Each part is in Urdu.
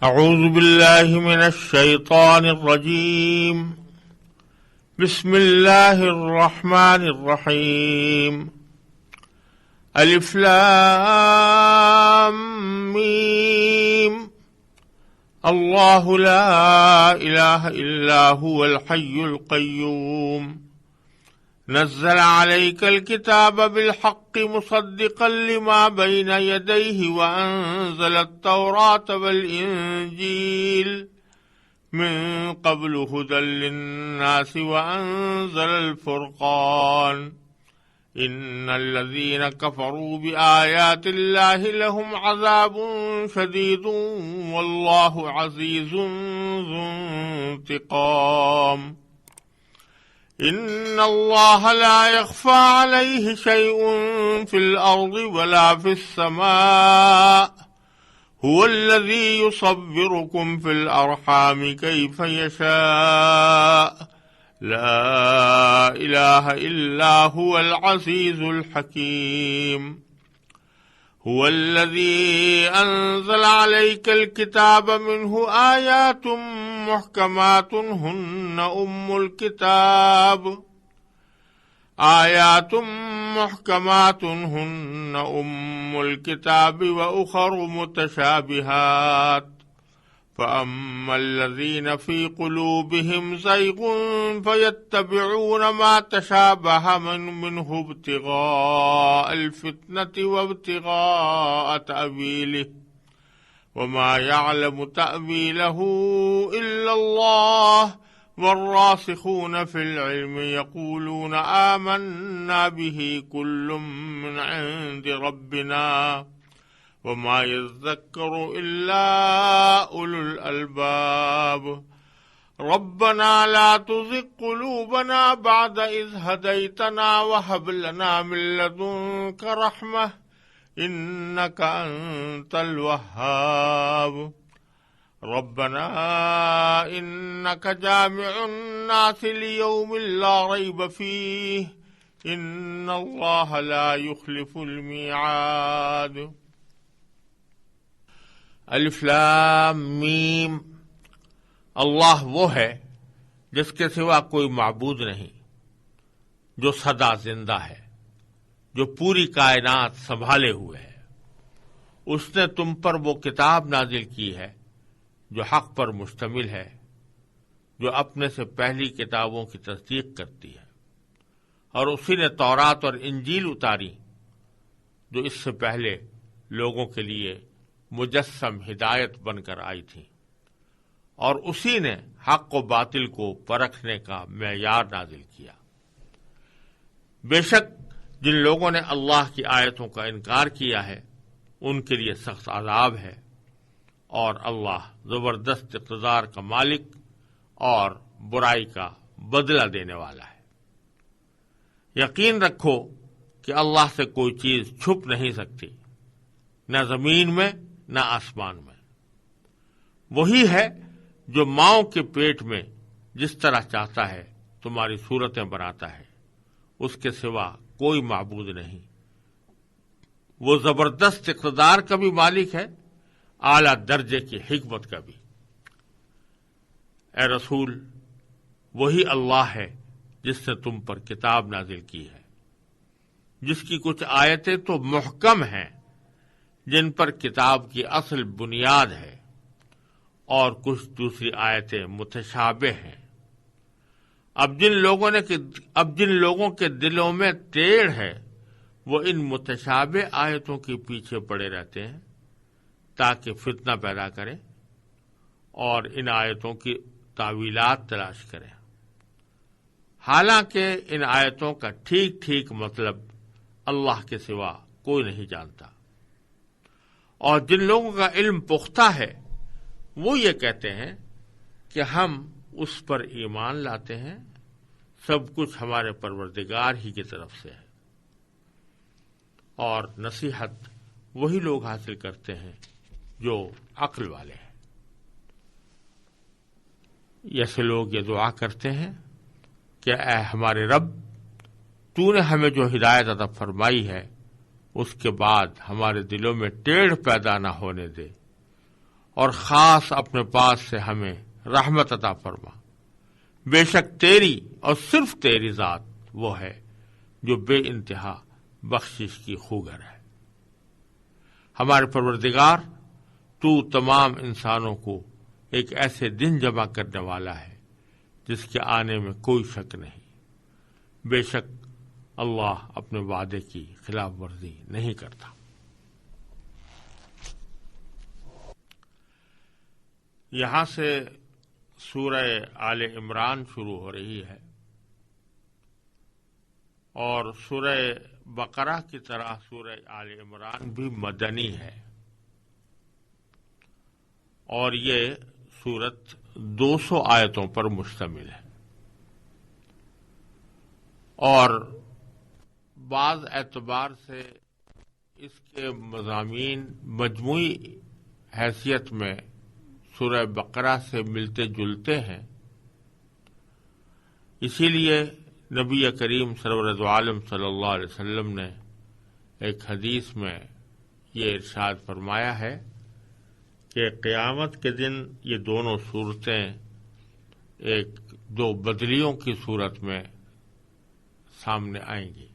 أعوذ بالله من الشيطان الرجيم. بسم الله الرحمن الرحيم. ألف لام ميم. الله لا إله إلا هو الحي القيوم. نزل عليك الكتاب بالحق مصدقا لما بين يديه وأنزل التوراة والإنجيل من قبل هدى للناس وأنزل الفرقان. إن الذين كفروا بآيات الله لهم عذاب شديد والله عزيز ذو انتقام. إن الله لا يخفى عليه شيء في الأرض ولا في السماء. هو الذي يصبركم في الأرحام كيف يشاء. لا إله إلا هو العزيز الحكيم. هو الذي أنزل عليك الكتاب منه آيات محكمات هن أم الكتاب. آيات محكمات هن أم الكتاب وأخر متشابهات. فأما الذين في قلوبهم زيغ فيتبعون ما تشابه منه ابتغاء الفتنة وابتغاء تأويله وما يعلم تأويله إلا الله والراسخون في العلم يقولون آمنا به كل من عند ربنا وما يذكر إلا أولو الألباب. ربنا لا تزغ قلوبنا بعد إذ هديتنا وهب لنا من لدنك رحمة إنك أنت الوهاب. ربنا إنك جامع الناس ليوم لا ريب فيه إن الله لا يخلف الميعاد. الف لام میم. اللہ وہ ہے جس کے سوا کوئی معبود نہیں، جو سدا زندہ ہے، جو پوری کائنات سنبھالے ہوئے ہے۔ اس نے تم پر وہ کتاب نازل کی ہے جو حق پر مشتمل ہے، جو اپنے سے پہلی کتابوں کی تصدیق کرتی ہے، اور اسی نے تورات اور انجیل اتاری جو اس سے پہلے لوگوں کے لیے مجسم ہدایت بن کر آئی تھی، اور اسی نے حق و باطل کو پرکھنے کا معیار نازل کیا۔ بے شک جن لوگوں نے اللہ کی آیتوں کا انکار کیا ہے ان کے لیے سخت عذاب ہے، اور اللہ زبردست اقتدار کا مالک اور برائی کا بدلہ دینے والا ہے۔ یقین رکھو کہ اللہ سے کوئی چیز چھپ نہیں سکتی، نہ زمین میں نہ آسمان میں۔ وہی ہے جو ماؤں کے پیٹ میں جس طرح چاہتا ہے تمہاری صورتیں بناتا ہے، اس کے سوا کوئی معبود نہیں۔ وہ زبردست اقتدار کا بھی مالک ہے، اعلیٰ درجے کی حکمت کا بھی۔ اے رسول، وہی اللہ ہے جس نے تم پر کتاب نازل کی ہے، جس کی کچھ آیتیں تو محکم ہیں جن پر کتاب کی اصل بنیاد ہے، اور کچھ دوسری آیتیں متشابہ ہیں۔ اب جن لوگوں کے دلوں میں ٹیڑھ ہے وہ ان متشابہ آیتوں کے پیچھے پڑے رہتے ہیں تاکہ فتنہ پیدا کریں اور ان آیتوں کی تاویلات تلاش کریں، حالانکہ ان آیتوں کا ٹھیک ٹھیک مطلب اللہ کے سوا کوئی نہیں جانتا۔ اور جن لوگوں کا علم پختہ ہے وہ یہ کہتے ہیں کہ ہم اس پر ایمان لاتے ہیں، سب کچھ ہمارے پروردگار ہی کی طرف سے ہے۔ اور نصیحت وہی لوگ حاصل کرتے ہیں جو عقل والے ہیں۔ ایسے لوگ یہ دعا کرتے ہیں کہ اے ہمارے رب، تو نے ہمیں جو ہدایت عطا فرمائی ہے اس کے بعد ہمارے دلوں میں ٹیڑھ پیدا نہ ہونے دے، اور خاص اپنے پاس سے ہمیں رحمت عطا فرما۔ بے شک تیری اور صرف تیری ذات وہ ہے جو بے انتہا بخشش کی خوگر ہے۔ ہمارے پروردگار، تو تمام انسانوں کو ایک ایسے دن جمع کرنے والا ہے جس کے آنے میں کوئی شک نہیں۔ بے شک اللہ اپنے وعدے کی خلاف ورزی نہیں کرتا۔ یہاں سے سورہ آل عمران شروع ہو رہی ہے، اور سورہ بقرہ کی طرح سورہ آل عمران بھی مدنی ہے، اور یہ سورت 200 آیتوں پر مشتمل ہے، اور بعض اعتبار سے اس کے مضامین مجموعی حیثیت میں سورہ بقرہ سے ملتے جلتے ہیں۔ اسی لیے نبی کریم سرورد عالم صلی اللہ علیہ وسلم نے ایک حدیث میں یہ ارشاد فرمایا ہے کہ قیامت کے دن یہ دونوں صورتیں ایک دو بدلیوں کی صورت میں سامنے آئیں گی۔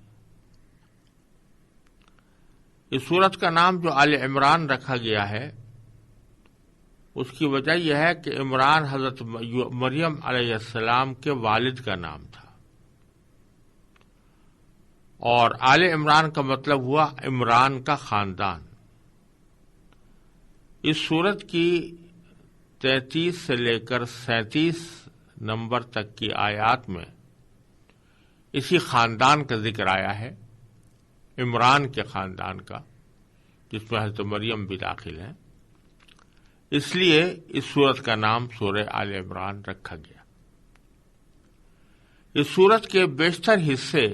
اس صورت کا نام جو آل عمران رکھا گیا ہے، اس کی وجہ یہ ہے کہ عمران حضرت مریم علیہ السلام کے والد کا نام تھا، اور آل عمران کا مطلب ہوا عمران کا خاندان۔ اس سورت کی 33 سے لے کر 37 نمبر تک کی آیات میں اسی خاندان کا ذکر آیا ہے، عمران کے خاندان کا، جس میں حضرت مریم بھی داخل ہیں۔ اس لیے اس سورت کا نام سورہ آل عمران رکھا گیا۔ اس سورت کے بیشتر حصے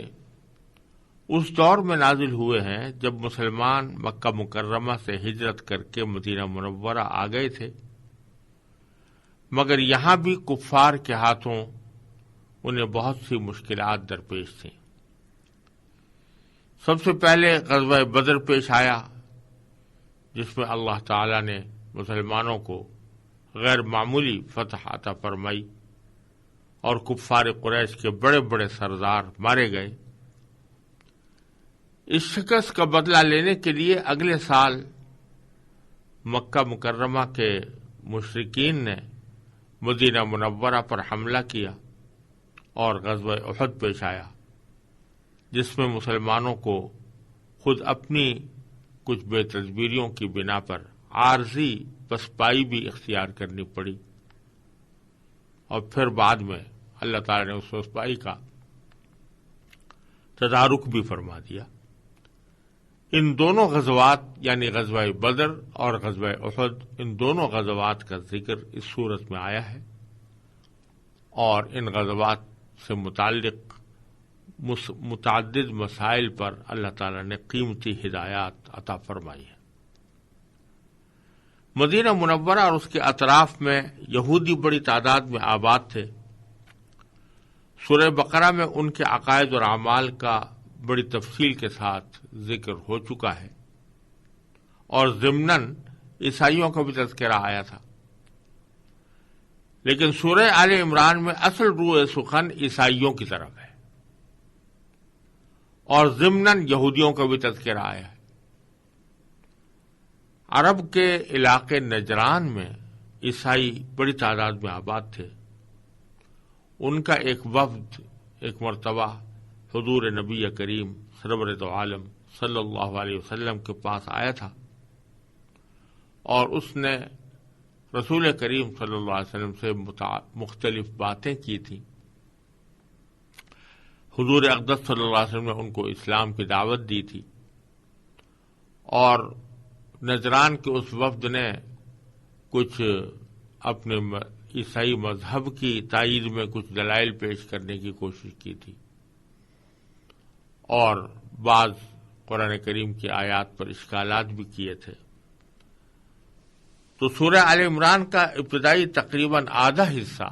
اس دور میں نازل ہوئے ہیں جب مسلمان مکہ مکرمہ سے ہجرت کر کے مدینہ منورہ آ گئے تھے، مگر یہاں بھی کفار کے ہاتھوں انہیں بہت سی مشکلات درپیش تھیں۔ سب سے پہلے غزوہ بدر پیش آیا، جس میں اللہ تعالی نے مسلمانوں کو غیر معمولی فتح عطا فرمائی، اور کفار قریش کے بڑے بڑے سردار مارے گئے۔ اس شکست کا بدلہ لینے کے لیے اگلے سال مکہ مکرمہ کے مشرکین نے مدینہ منورہ پر حملہ کیا اور غزوہ احد پیش آیا، جس میں مسلمانوں کو خود اپنی کچھ بے تدبیریوں کی بنا پر عارضی پسپائی بھی اختیار کرنی پڑی، اور پھر بعد میں اللہ تعالی نے اس پسپائی کا تدارک بھی فرما دیا۔ ان دونوں غزوات یعنی غزوہ بدر اور غزوہ احد، ان دونوں غزوات کا ذکر اس سورت میں آیا ہے، اور ان غزوات سے متعلق متعدد مسائل پر اللہ تعالی نے قیمتی ہدایات عطا فرمائی ہے۔ مدینہ منورہ اور اس کے اطراف میں یہودی بڑی تعداد میں آباد تھے۔ سورہ بقرہ میں ان کے عقائد اور اعمال کا بڑی تفصیل کے ساتھ ذکر ہو چکا ہے، اور ضمناً عیسائیوں کا بھی تذکرہ آیا تھا، لیکن سورہ آل عمران میں اصل روح سخن عیسائیوں کی طرف ہے، اور ضمناً یہودیوں کا بھی تذکرہ آیا ہے۔ عرب کے علاقے نجران میں عیسائی بڑی تعداد میں آباد تھے۔ ان کا ایک وفد ایک مرتبہ حضور نبی کریم سرورت عالم صلی اللہ علیہ وسلم کے پاس آیا تھا، اور اس نے رسول کریم صلی اللہ علیہ وسلم سے مختلف باتیں کی تھیں۔ حضور اقدس صلی اللہ علیہ وسلم نے ان کو اسلام کی دعوت دی تھی، اور نجران کے اس وفد نے کچھ اپنے عیسائی مذہب کی تائید میں کچھ دلائل پیش کرنے کی کوشش کی تھی، اور بعض قرآن کریم کی آیات پر اشکالات بھی کیے تھے۔ تو سورہ آل عمران کا ابتدائی تقریباً آدھا حصہ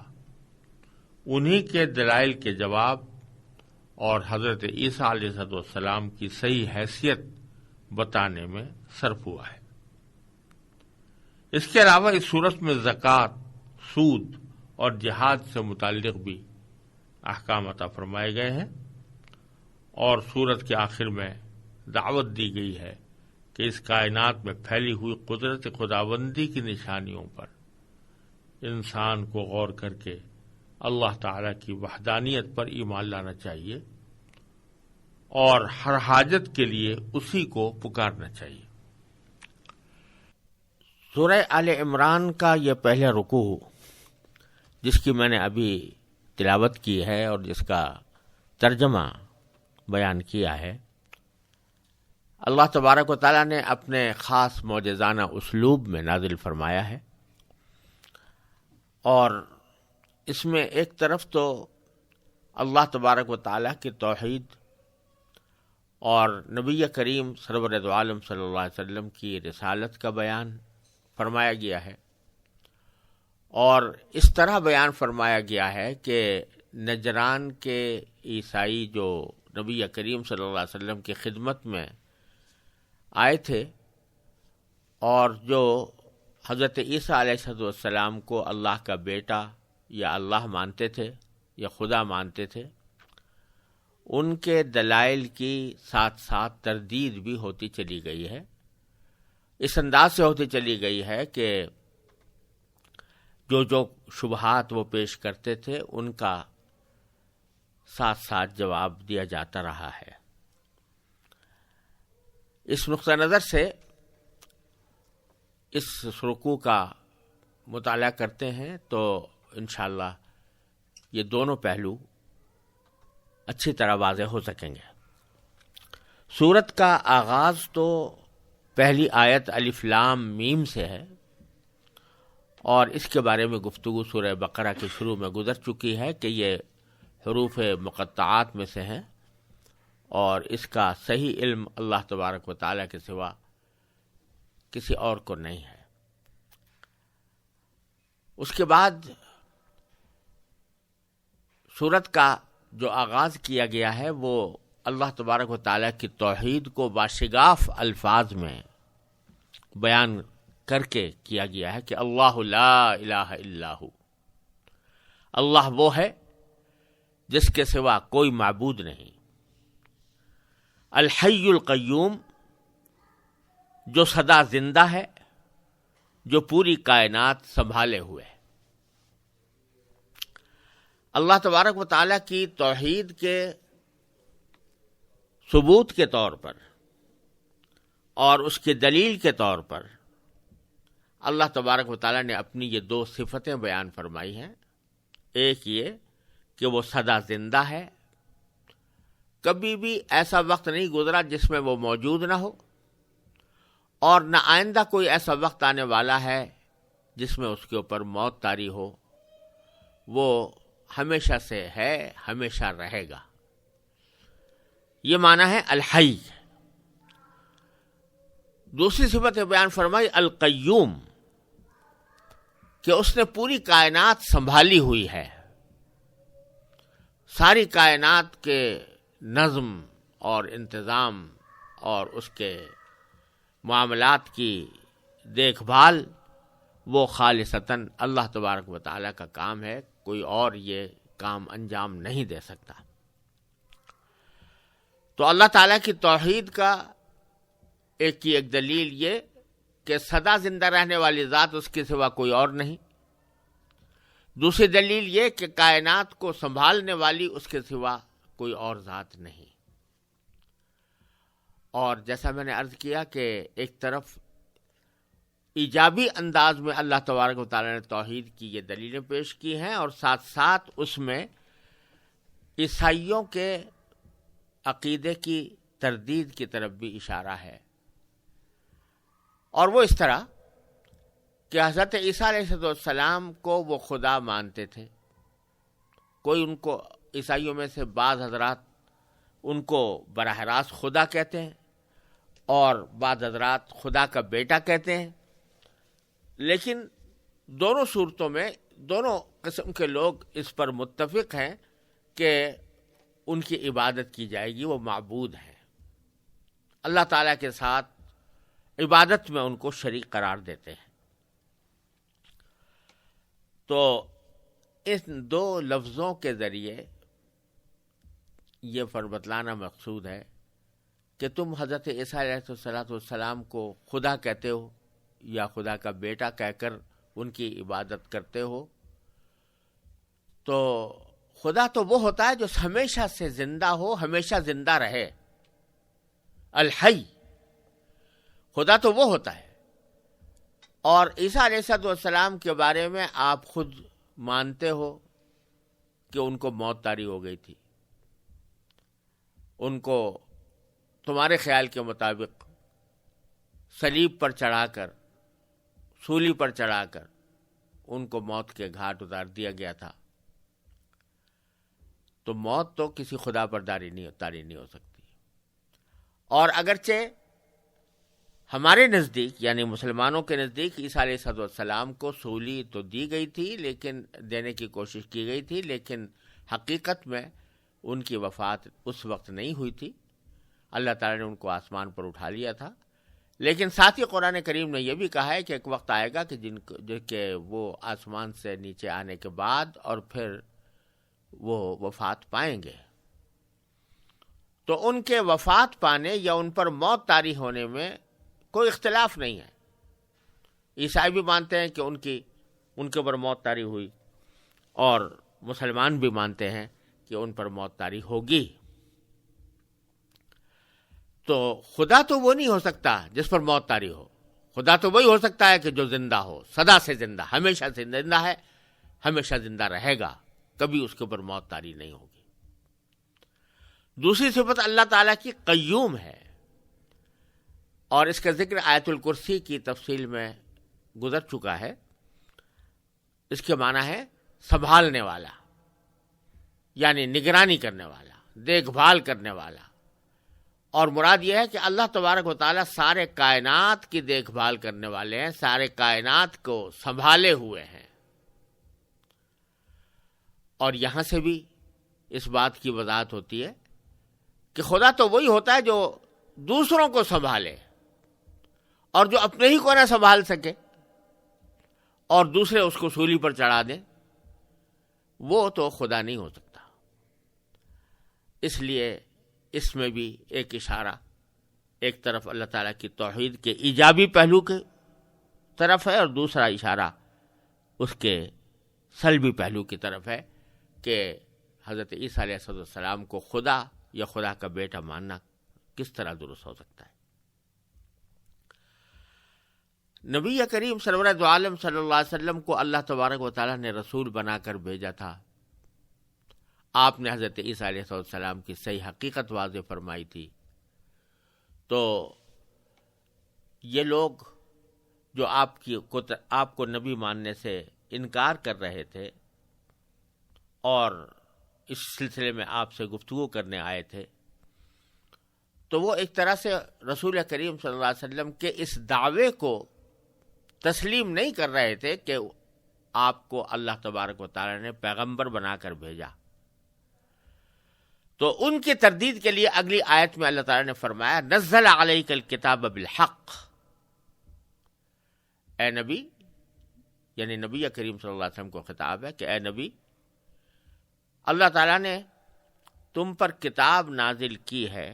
انہی کے دلائل کے جواب اور حضرت عیسیٰ علیہ السلام کی صحیح حیثیت بتانے میں صرف ہوا ہے۔ اس کے علاوہ اس صورت میں زکوٰۃ، سود اور جہاد سے متعلق بھی احکام عطا فرمائے گئے ہیں، اور سورت کے آخر میں دعوت دی گئی ہے کہ اس کائنات میں پھیلی ہوئی قدرت خداوندی کی نشانیوں پر انسان کو غور کر کے اللہ تعالی کی وحدانیت پر ایمان لانا چاہیے اور ہر حاجت کے لیے اسی کو پکارنا چاہیے۔ سورہ آل عمران کا یہ پہلا رکوع جس کی میں نے ابھی تلاوت کی ہے اور جس کا ترجمہ بیان کیا ہے، اللہ تبارک و تعالیٰ نے اپنے خاص معجزانہ اسلوب میں نازل فرمایا ہے، اور اس میں ایک طرف تو اللہ تبارک و تعالیٰ کی توحید اور نبی کریم سرور دو عالم صلی اللہ علیہ وسلم کی رسالت کا بیان فرمایا گیا ہے، اور اس طرح بیان فرمایا گیا ہے کہ نجران کے عیسائی جو نبی کریم صلی اللہ علیہ وسلم کی خدمت میں آئے تھے اور جو حضرت عیسیٰ علیہ السلام کو اللہ کا بیٹا یا اللہ مانتے تھے یا خدا مانتے تھے، ان کے دلائل کی ساتھ ساتھ تردید بھی ہوتی چلی گئی ہے، اس انداز سے ہوتی چلی گئی ہے کہ جو شبہات وہ پیش کرتے تھے ان کا ساتھ ساتھ جواب دیا جاتا رہا ہے۔ اس نقطہ نظر سے اس رکوع کا مطالعہ کرتے ہیں تو انشاءاللہ یہ دونوں پہلو اچھی طرح واضح ہو سکیں گے۔ سورت کا آغاز تو پہلی آیت الف لام میم سے ہے، اور اس کے بارے میں گفتگو سورہ بقرہ کے شروع میں گزر چکی ہے کہ یہ حروف مقطعات میں سے ہیں، اور اس کا صحیح علم اللہ تبارک و تعالیٰ کے سوا کسی اور کو نہیں ہے۔ اس کے بعد سورت کا جو آغاز کیا گیا ہے وہ اللہ تبارک و تعالیٰ کی توحید کو باشگاف الفاظ میں بیان کر کے کیا گیا ہے کہ اللہ لا الہ الا ہو، اللہ وہ ہے جس کے سوا کوئی معبود نہیں، الحی القیوم جو سدا زندہ ہے، جو پوری کائنات سنبھالے ہوئے ہے۔ اللہ تبارک و تعالیٰ کی توحید کے ثبوت کے طور پر اور اس کی دلیل کے طور پر اللہ تبارک و تعالیٰ نے اپنی یہ دو صفتیں بیان فرمائی ہیں۔ ایک یہ کہ وہ سدا زندہ ہے، کبھی بھی ایسا وقت نہیں گزرا جس میں وہ موجود نہ ہو، اور نہ آئندہ کوئی ایسا وقت آنے والا ہے جس میں اس کے اوپر موت طاری ہو، وہ ہمیشہ سے ہے، ہمیشہ رہے گا۔ یہ معنی ہے الحی۔ دوسری صفت بیان فرمائی القیوم، کہ اس نے پوری کائنات سنبھالی ہوئی ہے، ساری کائنات کے نظم اور انتظام اور اس کے معاملات کی دیکھ بھال وہ خالصتاً اللہ تبارک و تعالیٰ کا کام ہے، کوئی اور یہ کام انجام نہیں دے سکتا۔ تو اللہ تعالیٰ کی توحید کا ایک دلیل یہ کہ سدا زندہ رہنے والی ذات اس کے سوا کوئی اور نہیں۔ دوسری دلیل یہ کہ کائنات کو سنبھالنے والی اس کے سوا کوئی اور ذات نہیں۔ اور جیسا میں نے عرض کیا کہ ایک طرف ایجابی انداز میں اللہ تبارک و تعالیٰ نے توحید کی یہ دلیلیں پیش کی ہیں، اور ساتھ ساتھ اس میں عیسائیوں کے عقیدے کی تردید کی طرف بھی اشارہ ہے، اور وہ اس طرح کہ حضرت عیسیٰ علیہ السلام کو وہ خدا مانتے تھے۔ کوئی ان کو عیسائیوں میں سے بعض حضرات ان کو براہ راست خدا کہتے ہیں، اور بعض حضرات خدا کا بیٹا کہتے ہیں، لیکن دونوں صورتوں میں دونوں قسم کے لوگ اس پر متفق ہیں کہ ان کی عبادت کی جائے گی، وہ معبود ہیں، اللہ تعالیٰ کے ساتھ عبادت میں ان کو شریک قرار دیتے ہیں۔ تو ان دو لفظوں کے ذریعے یہ بتلانا مقصود ہے کہ تم حضرت عیسیٰ علیہ السلام کو خدا کہتے ہو یا خدا کا بیٹا کہہ کر ان کی عبادت کرتے ہو، تو خدا تو وہ ہوتا ہے جو ہمیشہ سے زندہ ہو، ہمیشہ زندہ رہے، الحی، خدا تو وہ ہوتا ہے۔ اور عیسیٰ علیہ السلام کے بارے میں آپ خود مانتے ہو کہ ان کو موت طاری ہو گئی تھی، ان کو تمہارے خیال کے مطابق صلیب پر چڑھا کر، سولی پر چڑھا کر ان کو موت کے گھاٹ اتار دیا گیا تھا۔ تو موت تو کسی خدا پر طاری نہیں ہو سکتی۔ اور اگرچہ ہمارے نزدیک یعنی مسلمانوں کے نزدیک عیسیٰ علیہ السلام کو سولی تو دی گئی تھی، لیکن دینے کی کوشش کی گئی تھی، لیکن حقیقت میں ان کی وفات اس وقت نہیں ہوئی تھی۔ اللہ تعالیٰ نے ان کو آسمان پر اٹھا لیا تھا، لیکن ساتھ ہی قرآن کریم نے یہ بھی کہا ہے کہ ایک وقت آئے گا کہ وہ آسمان سے نیچے آنے کے بعد اور پھر وہ وفات پائیں گے۔ تو ان کے وفات پانے یا ان پر موت طاری ہونے میں کوئی اختلاف نہیں ہے۔ عیسائی بھی مانتے ہیں کہ ان کے اوپر موت طاری ہوئی، اور مسلمان بھی مانتے ہیں کہ ان پر موت طاری ہوگی۔ تو خدا تو وہ نہیں ہو سکتا جس پر موت طاری ہو، خدا تو وہی ہو سکتا ہے کہ جو زندہ ہو، سدا سے زندہ، ہمیشہ سے زندہ ہے، ہمیشہ زندہ رہے گا، کبھی اس کے اوپر موت طاری نہیں ہوگی۔ دوسری صفت اللہ تعالیٰ کی قیوم ہے، اور اس کا ذکر آیت الکرسی کی تفصیل میں گزر چکا ہے۔ اس کے معنی ہے سنبھالنے والا، یعنی نگرانی کرنے والا، دیکھ بھال کرنے والا۔ اور مراد یہ ہے کہ اللہ تبارک و تعالیٰ سارے کائنات کی دیکھ بھال کرنے والے ہیں، سارے کائنات کو سنبھالے ہوئے ہیں۔ اور یہاں سے بھی اس بات کی وضاحت ہوتی ہے کہ خدا تو وہی ہوتا ہے جو دوسروں کو سنبھالے، اور جو اپنے ہی کو نہ سنبھال سکے اور دوسرے اس کو سولی پر چڑھا دیں، وہ تو خدا نہیں ہو سکتا۔ اس لیے اس میں بھی ایک اشارہ ایک طرف اللہ تعالیٰ کی توحید کے ایجابی پہلو کی طرف ہے، اور دوسرا اشارہ اس کے سلبی پہلو کی طرف ہے کہ حضرت عیسیٰ علیہ السلام کو خدا یا خدا کا بیٹا ماننا کس طرح درست ہو سکتا ہے۔ نبی کریم سرورت عالم صلی اللہ علیہ وسلم کو اللہ تبارک و تعالیٰ نے رسول بنا کر بھیجا تھا۔ آپ نے حضرت عیسیٰ علیہ السلام کی صحیح حقیقت واضح فرمائی تھی۔ تو یہ لوگ جو آپ کو نبی ماننے سے انکار کر رہے تھے اور اس سلسلے میں آپ سے گفتگو کرنے آئے تھے، تو وہ ایک طرح سے رسول کریم صلی اللہ علیہ وسلم کے اس دعوے کو تسلیم نہیں کر رہے تھے کہ آپ کو اللہ تبارک و تعالی نے پیغمبر بنا کر بھیجا۔ تو ان کی تردید کے لیے اگلی آیت میں اللہ تعالی نے فرمایا نزل علیک الکتاب بالحق، اے نبی، یعنی نبی کریم صلی اللہ علیہ وسلم کو خطاب ہے کہ اے نبی، اللہ تعالیٰ نے تم پر کتاب نازل کی ہے،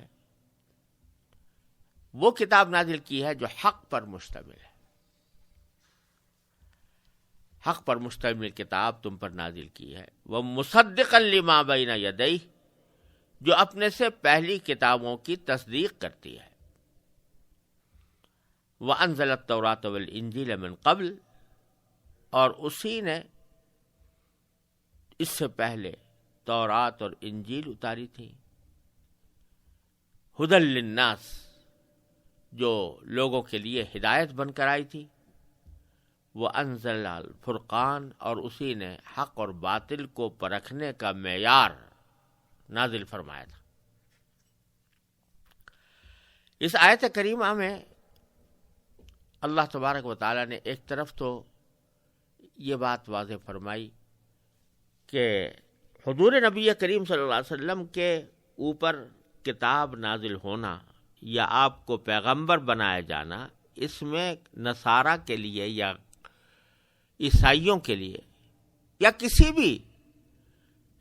وہ کتاب نازل کی ہے جو حق پر مشتمل ہے، حق پر مشتمل کتاب تم پر نازل کی ہے، وہ مصدقا لما بین یدیہ، جو اپنے سے پہلی کتابوں کی تصدیق کرتی ہے، وانزل التوراۃ والانجیل من قبل، اور اسی نے اس سے پہلے تورات اور انجیل اتاری تھی، ھدی للناس، جو لوگوں کے لیے ہدایت بن کر آئی تھی، وانزل الفرقان، اور اسی نے حق اور باطل کو پرکھنے کا معیار نازل فرمایا تھا۔ اس آیت کریمہ میں اللہ تبارک و تعالی نے ایک طرف تو یہ بات واضح فرمائی کہ حضور نبی کریم صلی اللہ علیہ وسلم کے اوپر کتاب نازل ہونا یا آپ کو پیغمبر بنایا جانا، اس میں نصارہ کے لیے یا عیسائیوں کے لیے یا کسی بھی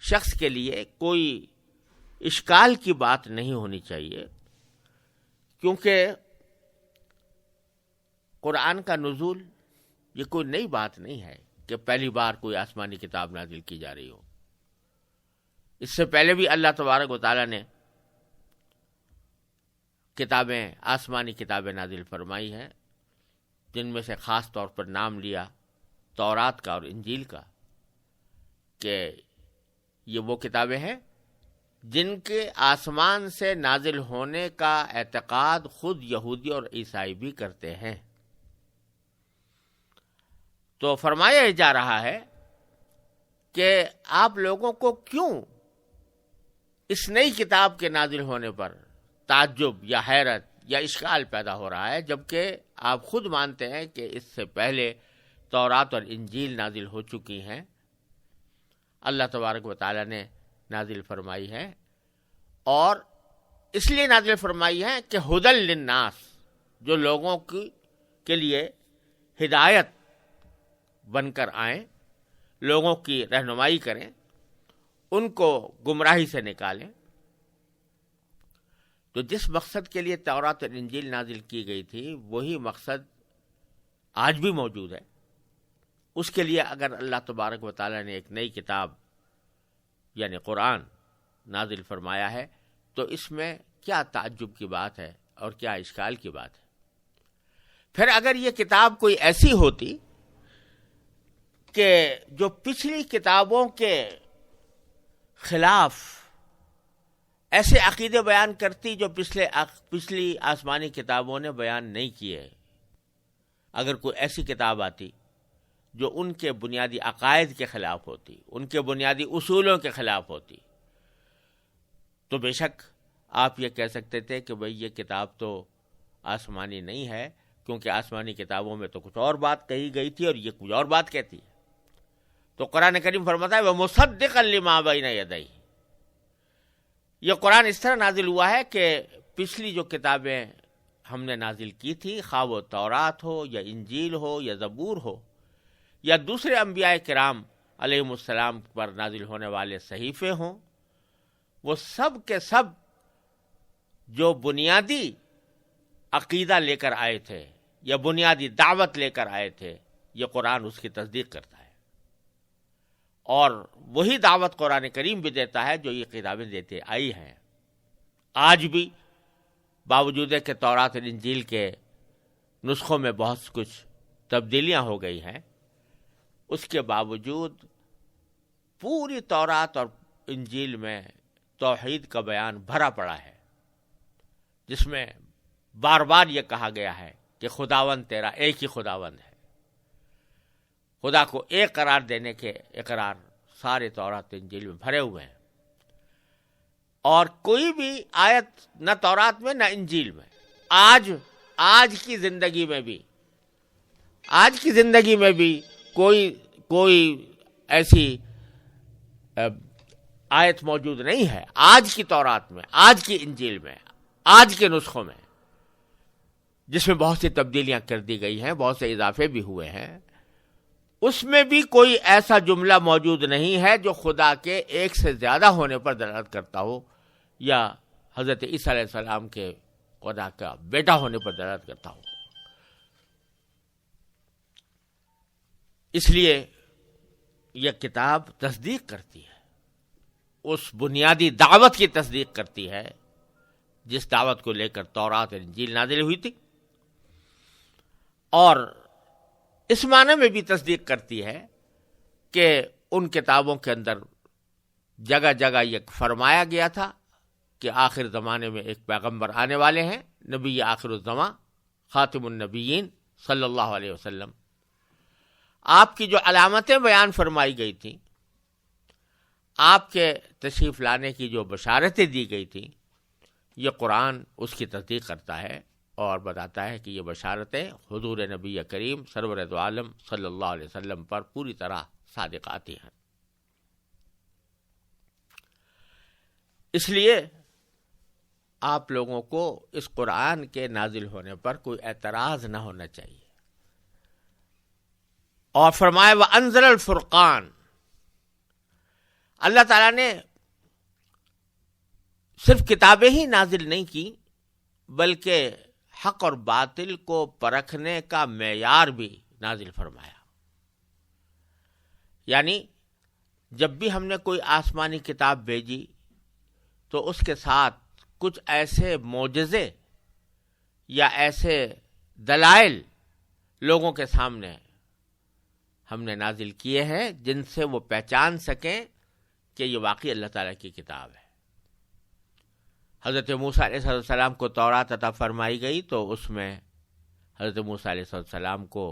شخص کے لیے کوئی اشکال کی بات نہیں ہونی چاہیے، کیونکہ قرآن کا نزول یہ کوئی نئی بات نہیں ہے کہ پہلی بار کوئی آسمانی کتاب نازل کی جا رہی ہو۔ اس سے پہلے بھی اللہ تبارک و تعالیٰ نے آسمانی کتابیں نازل فرمائی ہیں، جن میں سے خاص طور پر نام لیا تورات کا اور انجیل کا، کہ یہ وہ کتابیں ہیں جن کے آسمان سے نازل ہونے کا اعتقاد خود یہودی اور عیسائی بھی کرتے ہیں۔ تو فرمایا جا رہا ہے کہ آپ لوگوں کو کیوں اس نئی کتاب کے نازل ہونے پر تعجب یا حیرت یا اشکال پیدا ہو رہا ہے، جبکہ آپ خود مانتے ہیں کہ اس سے پہلے تورات اور انجیل نازل ہو چکی ہیں، اللہ تبارک و تعالیٰ نے نازل فرمائی ہے، اور اس لیے نازل فرمائی ہے کہ ہدی للناس، جو لوگوں کے لیے ہدایت بن کر آئیں، لوگوں کی رہنمائی کریں، ان کو گمراہی سے نکالیں۔ تو جس مقصد کے لیے تورات اور انجیل نازل کی گئی تھی وہی مقصد آج بھی موجود ہے۔ اس کے لیے اگر اللہ تبارک و تعالیٰ نے ایک نئی کتاب یعنی قرآن نازل فرمایا ہے تو اس میں کیا تعجب کی بات ہے اور کیا اشکال کی بات ہے؟ پھر اگر یہ کتاب کوئی ایسی ہوتی کہ جو پچھلی کتابوں کے خلاف ایسے عقیدے بیان کرتی جو پچھلی آسمانی کتابوں نے بیان نہیں کیے، اگر کوئی ایسی کتاب آتی جو ان کے بنیادی عقائد کے خلاف ہوتی، ان کے بنیادی اصولوں کے خلاف ہوتی، تو بے شک آپ یہ کہہ سکتے تھے کہ بھئی یہ کتاب تو آسمانی نہیں ہے، کیونکہ آسمانی کتابوں میں تو کچھ اور بات کہی گئی تھی اور یہ کچھ اور بات کہتی ہے۔ تو قرآن کریم فرماتا ہے وَمُصَدِّقًا لِمَا بَيْنَ يَدَيْهِ، یہ قرآن اس طرح نازل ہوا ہے کہ پچھلی جو کتابیں ہم نے نازل کی تھی، خواہ وہ تورات ہو یا انجیل ہو یا زبور ہو یا دوسرے انبیاء کرام علیہم السلام پر نازل ہونے والے صحیفے ہوں، وہ سب کے سب جو بنیادی عقیدہ لے کر آئے تھے یا بنیادی دعوت لے کر آئے تھے، یہ قرآن اس کی تصدیق کرتا ہے، اور وہی دعوت قرآن کریم بھی دیتا ہے جو یہ کتابیں دیتے آئی ہیں۔ آج بھی باوجود کہ تورات اور انجیل کے نسخوں میں بہت کچھ تبدیلیاں ہو گئی ہیں، اس کے باوجود پوری تورات اور انجیل میں توحید کا بیان بھرا پڑا ہے، جس میں بار بار یہ کہا گیا ہے کہ خداوند تیرا ایک ہی خداوند ہے۔ خدا کو ایک قرار دینے کے اقرار سارے تورات انجیل میں بھرے ہوئے ہیں، اور کوئی بھی آیت نہ تورات میں نہ انجیل میں آج کی زندگی میں بھی کوئی ایسی آیت موجود نہیں ہے آج کی تورات میں، آج کی انجیل میں، آج کے نسخوں میں، جس میں بہت سی تبدیلیاں کر دی گئی ہیں، بہت سے اضافے بھی ہوئے ہیں۔ اس میں بھی کوئی ایسا جملہ موجود نہیں ہے جو خدا کے ایک سے زیادہ ہونے پر دلالت کرتا ہو یا حضرت عیسیٰ علیہ السلام کے خدا کا بیٹا ہونے پر دلالت کرتا ہو۔ اس لیے یہ کتاب تصدیق کرتی ہے، اس بنیادی دعوت کی تصدیق کرتی ہے جس دعوت کو لے کر تورات اور انجیل نازل ہوئی تھی، اور اس معنی میں بھی تصدیق کرتی ہے کہ ان کتابوں کے اندر جگہ جگہ یہ فرمایا گیا تھا کہ آخر زمانے میں ایک پیغمبر آنے والے ہیں، نبی آخر الزماں خاتم النبیین صلی اللہ علیہ وسلم۔ آپ کی جو علامتیں بیان فرمائی گئی تھیں، آپ کے تشریف لانے کی جو بشارتیں دی گئی تھیں، یہ قرآن اس کی تصدیق کرتا ہے اور بتاتا ہے کہ یہ بشارتیں حضور نبی کریم سرور دو عالم صلی اللہ علیہ وسلم پر پوری طرح صادق آتی ہیں۔ اس لیے آپ لوگوں کو اس قرآن کے نازل ہونے پر کوئی اعتراض نہ ہونا چاہیے۔ اور فرمایا وَأَنزَلَ الْفُرْقَانَ، اللہ تعالیٰ نے صرف کتابیں ہی نازل نہیں کی بلکہ حق اور باطل کو پرکھنے کا معیار بھی نازل فرمایا. یعنی جب بھی ہم نے کوئی آسمانی کتاب بھیجی تو اس کے ساتھ کچھ ایسے معجزے یا ایسے دلائل لوگوں کے سامنے ہم نے نازل کیے ہیں جن سے وہ پہچان سکیں کہ یہ واقعی اللہ تعالیٰ کی کتاب ہے. حضرت موسیٰ علیہ السلام کو تورات عطا فرمائی گئی تو اس میں حضرت موسیٰ علیہ السلام کو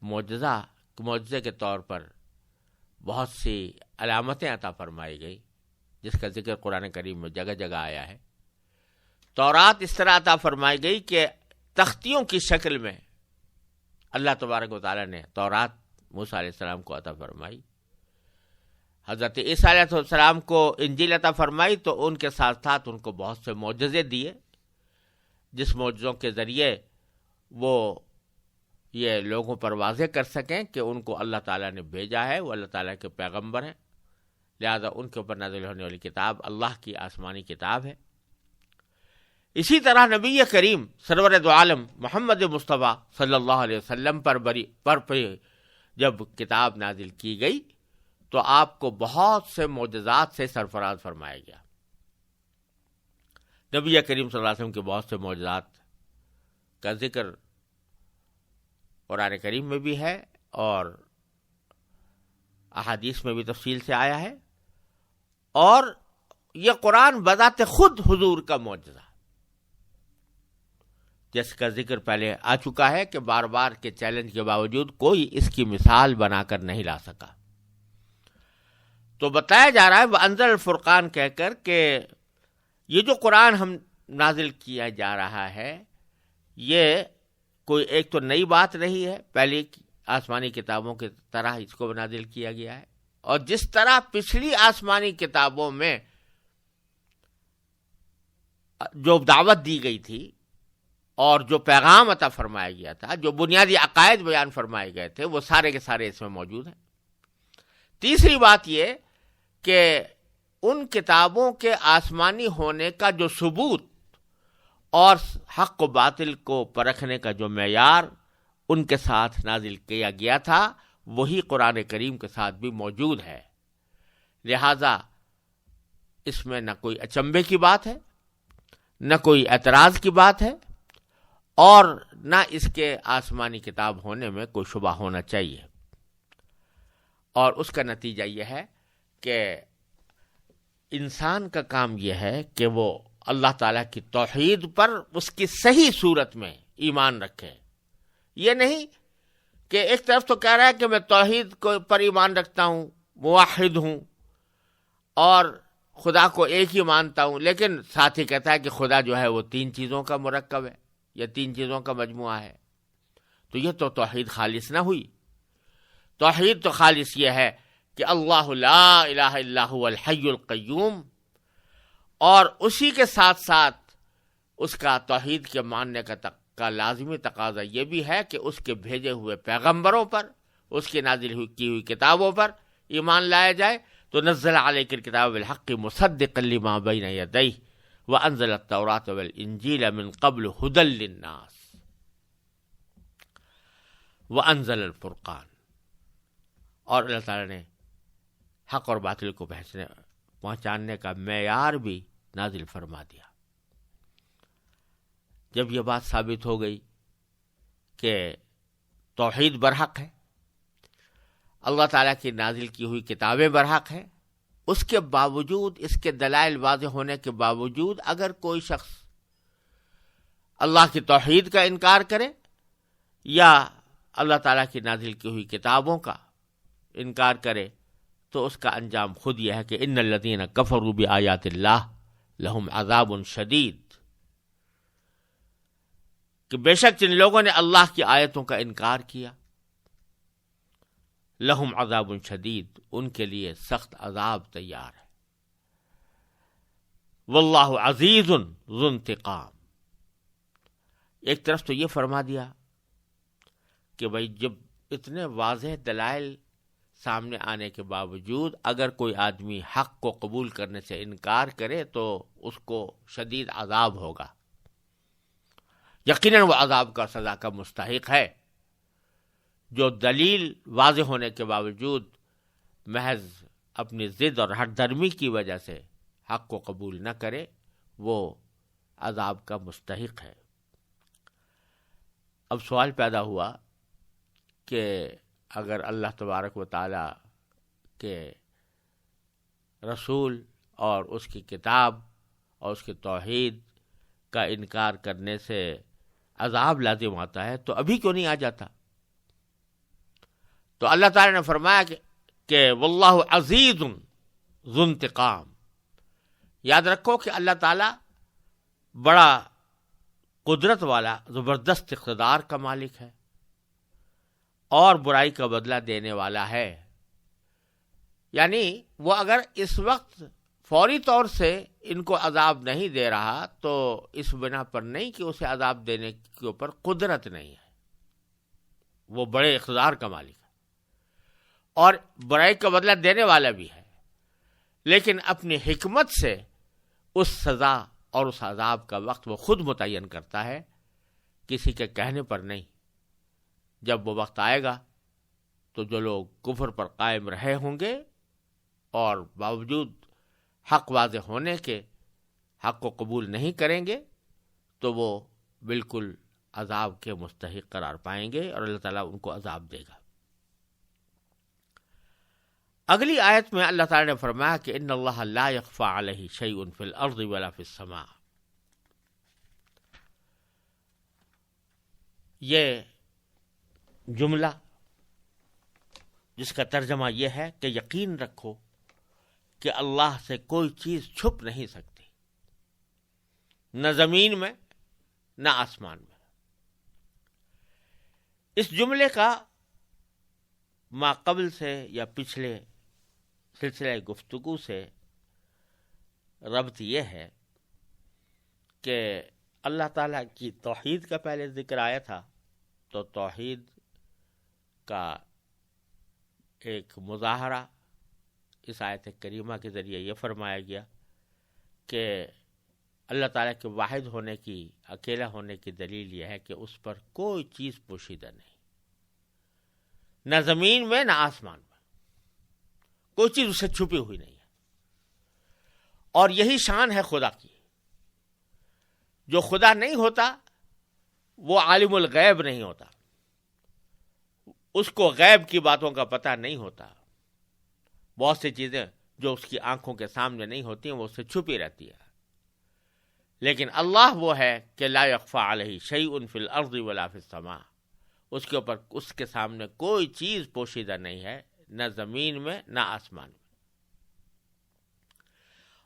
معجزے کے طور پر بہت سی علامتیں عطا فرمائی گئی جس کا ذکر قرآن کریم میں جگہ جگہ آیا ہے. تورات اس طرح عطا فرمائی گئی کہ تختیوں کی شکل میں اللہ تبارک و تعالیٰ نے تورات موسیٰ علیہ السلام کو عطا فرمائی. حضرت عیسیٰ علیہ السلام کو انجیل عطا فرمائی تو ان کے ساتھ ساتھ ان کو بہت سے معجزے دیے جس معجزوں کے ذریعے وہ یہ لوگوں پر واضح کر سکیں کہ ان کو اللہ تعالیٰ نے بھیجا ہے، وہ اللہ تعالیٰ کے پیغمبر ہیں، لہذا ان کے اوپر نازل ہونے والی کتاب اللہ کی آسمانی کتاب ہے. اسی طرح نبی کریم سرور دو عالم محمد مصطفیٰ صلی اللہ علیہ وسلم پر جب کتاب نازل کی گئی تو آپ کو بہت سے معجزات سے سرفراز فرمایا گیا. نبی کریم صلی اللہ علیہ وسلم کے بہت سے معجزات کا ذکر قرآن کریم میں بھی ہے اور احادیث میں بھی تفصیل سے آیا ہے، اور یہ قرآن بذات خود حضور کا معجزہ جس کا ذکر پہلے آ چکا ہے کہ بار بار کے چیلنج کے باوجود کوئی اس کی مثال بنا کر نہیں لا سکا. تو بتایا جا رہا ہے وَأَنزَلَ الْفُرْقَانَ کہہ کر کہ یہ جو قرآن ہم نازل کیا جا رہا ہے یہ کوئی ایک تو نئی بات نہیں ہے، پہلی آسمانی کتابوں کی طرح اس کو نازل کیا گیا ہے، اور جس طرح پچھلی آسمانی کتابوں میں جو دعوت دی گئی تھی اور جو پیغام عطا فرمایا گیا تھا، جو بنیادی عقائد بیان فرمائے گئے تھے، وہ سارے کے سارے اس میں موجود ہیں. تیسری بات یہ کہ ان کتابوں کے آسمانی ہونے کا جو ثبوت اور حق و باطل کو پرکھنے کا جو معیار ان کے ساتھ نازل کیا گیا تھا وہی قرآن کریم کے ساتھ بھی موجود ہے. لہذا اس میں نہ کوئی اچنبھے کی بات ہے، نہ کوئی اعتراض کی بات ہے، اور نہ اس کے آسمانی کتاب ہونے میں کوئی شبہ ہونا چاہیے. اور اس کا نتیجہ یہ ہے کہ انسان کا کام یہ ہے کہ وہ اللہ تعالیٰ کی توحید پر اس کی صحیح صورت میں ایمان رکھے. یہ نہیں کہ ایک طرف تو کہہ رہا ہے کہ میں توحید پر ایمان رکھتا ہوں، موحد ہوں اور خدا کو ایک ہی مانتا ہوں، لیکن ساتھ ہی کہتا ہے کہ خدا جو ہے وہ 3 چیزوں کا مرکب ہے یا 3 چیزوں کا مجموعہ ہے. تو یہ تو توحید خالص نہ ہوئی. توحید تو خالص یہ ہے کہ اللہ لا الہ الا هو الحی القیوم، اور اسی کے ساتھ ساتھ اس کا توحید کے ماننے کا لازمی تقاضا یہ بھی ہے کہ اس کے بھیجے ہوئے پیغمبروں پر، اس کی نازل کی ہوئی کتابوں پر ایمان لایا جائے. تو نزل علیک الکتاب بالحق مصدقا لما بین یدیہ وانزل التوراۃ والانجیل من قبل ھدی للناس وانزل الفرقان. اور اللہ تعالیٰ نے حق اور باطل کو پہچاننے کا معیار بھی نازل فرما دیا. جب یہ بات ثابت ہو گئی کہ توحید برحق ہے، اللہ تعالیٰ کی نازل کی ہوئی کتابیں برحق ہیں، اس کے باوجود، اس کے دلائل واضح ہونے کے باوجود اگر کوئی شخص اللہ کی توحید کا انکار کرے یا اللہ تعالیٰ کی نازل کی ہوئی کتابوں کا انکار کرے تو اس کا انجام خود یہ ہے کہ ان الذین کفروا بآیات اللہ لہم عذاب شدید، کہ بے شک جن لوگوں نے اللہ کی آیتوں کا انکار کیا، لہم عذاب شدید، ان کے لیے سخت عذاب تیار ہے. واللہ عزیز ذو انتقام. ایک طرف تو یہ فرما دیا کہ بھائی جب اتنے واضح دلائل سامنے آنے کے باوجود اگر کوئی آدمی حق کو قبول کرنے سے انکار کرے تو اس کو شدید عذاب ہوگا، یقیناً وہ عذاب کا سزا کا مستحق ہے۔ جو دلیل واضح ہونے کے باوجود محض اپنی ضد اور ہٹ درمی کی وجہ سے حق کو قبول نہ کرے وہ عذاب کا مستحق ہے۔ اب سوال پیدا ہوا کہ اگر اللہ تبارک و تعالی کے رسول اور اس کی کتاب اور اس کی توحید کا انکار کرنے سے عذاب لازم آتا ہے تو ابھی کیوں نہیں آ جاتا؟ تو اللہ تعالی نے فرمایا کہ واللہ عزیز ذو انتقام۔ یاد رکھو کہ اللہ تعالی بڑا قدرت والا زبردست اقتدار کا مالک ہے اور برائی کا بدلہ دینے والا ہے۔ یعنی وہ اگر اس وقت فوری طور سے ان کو عذاب نہیں دے رہا تو اس بنا پر نہیں کہ اسے عذاب دینے کے اوپر قدرت نہیں ہے، وہ بڑے اقتدار کا مالک ہے اور برائی کا بدلہ دینے والا بھی ہے، لیکن اپنی حکمت سے اس سزا اور اس عذاب کا وقت وہ خود متعین کرتا ہے، کسی کے کہنے پر نہیں۔ جب وہ وقت آئے گا تو جو لوگ کفر پر قائم رہے ہوں گے اور باوجود حق واضح ہونے کے حق کو قبول نہیں کریں گے تو وہ بالکل عذاب کے مستحق قرار پائیں گے اور اللہ تعالیٰ ان کو عذاب دے گا۔ اگلی آیت میں اللہ تعالیٰ نے فرمایا کہ ان اللہ لا یخفی علیہ شیء فی الارض ولا فی السماء۔ یہ جملہ جس کا ترجمہ یہ ہے کہ یقین رکھو کہ اللہ سے کوئی چیز چھپ نہیں سکتی، نہ زمین میں نہ آسمان میں۔ اس جملے کا ما قبل سے یا پچھلے سلسلہ گفتگو سے ربط یہ ہے کہ اللہ تعالیٰ کی توحید کا پہلے ذکر آیا تھا، تو توحید کا ایک مظاہرہ اس آیت کریمہ کے ذریعے یہ فرمایا گیا کہ اللہ تعالیٰ کے واحد ہونے کی، اکیلا ہونے کی دلیل یہ ہے کہ اس پر کوئی چیز پوشیدہ نہیں، نہ زمین میں نہ آسمان میں، کوئی چیز اسے چھپی ہوئی نہیں ہے۔ اور یہی شان ہے خدا کی۔ جو خدا نہیں ہوتا وہ عالم الغیب نہیں ہوتا، اس کو غیب کی باتوں کا پتہ نہیں ہوتا۔ بہت سی چیزیں جو اس کی آنکھوں کے سامنے نہیں ہوتی ہیں وہ اس سے چھپی رہتی ہے، لیکن اللہ وہ ہے کہ لا یخفی علیہ شیء فی الارض ولا فی السماء، اس کے اوپر اس کے سامنے کوئی چیز پوشیدہ نہیں ہے، نہ زمین میں نہ آسمان میں۔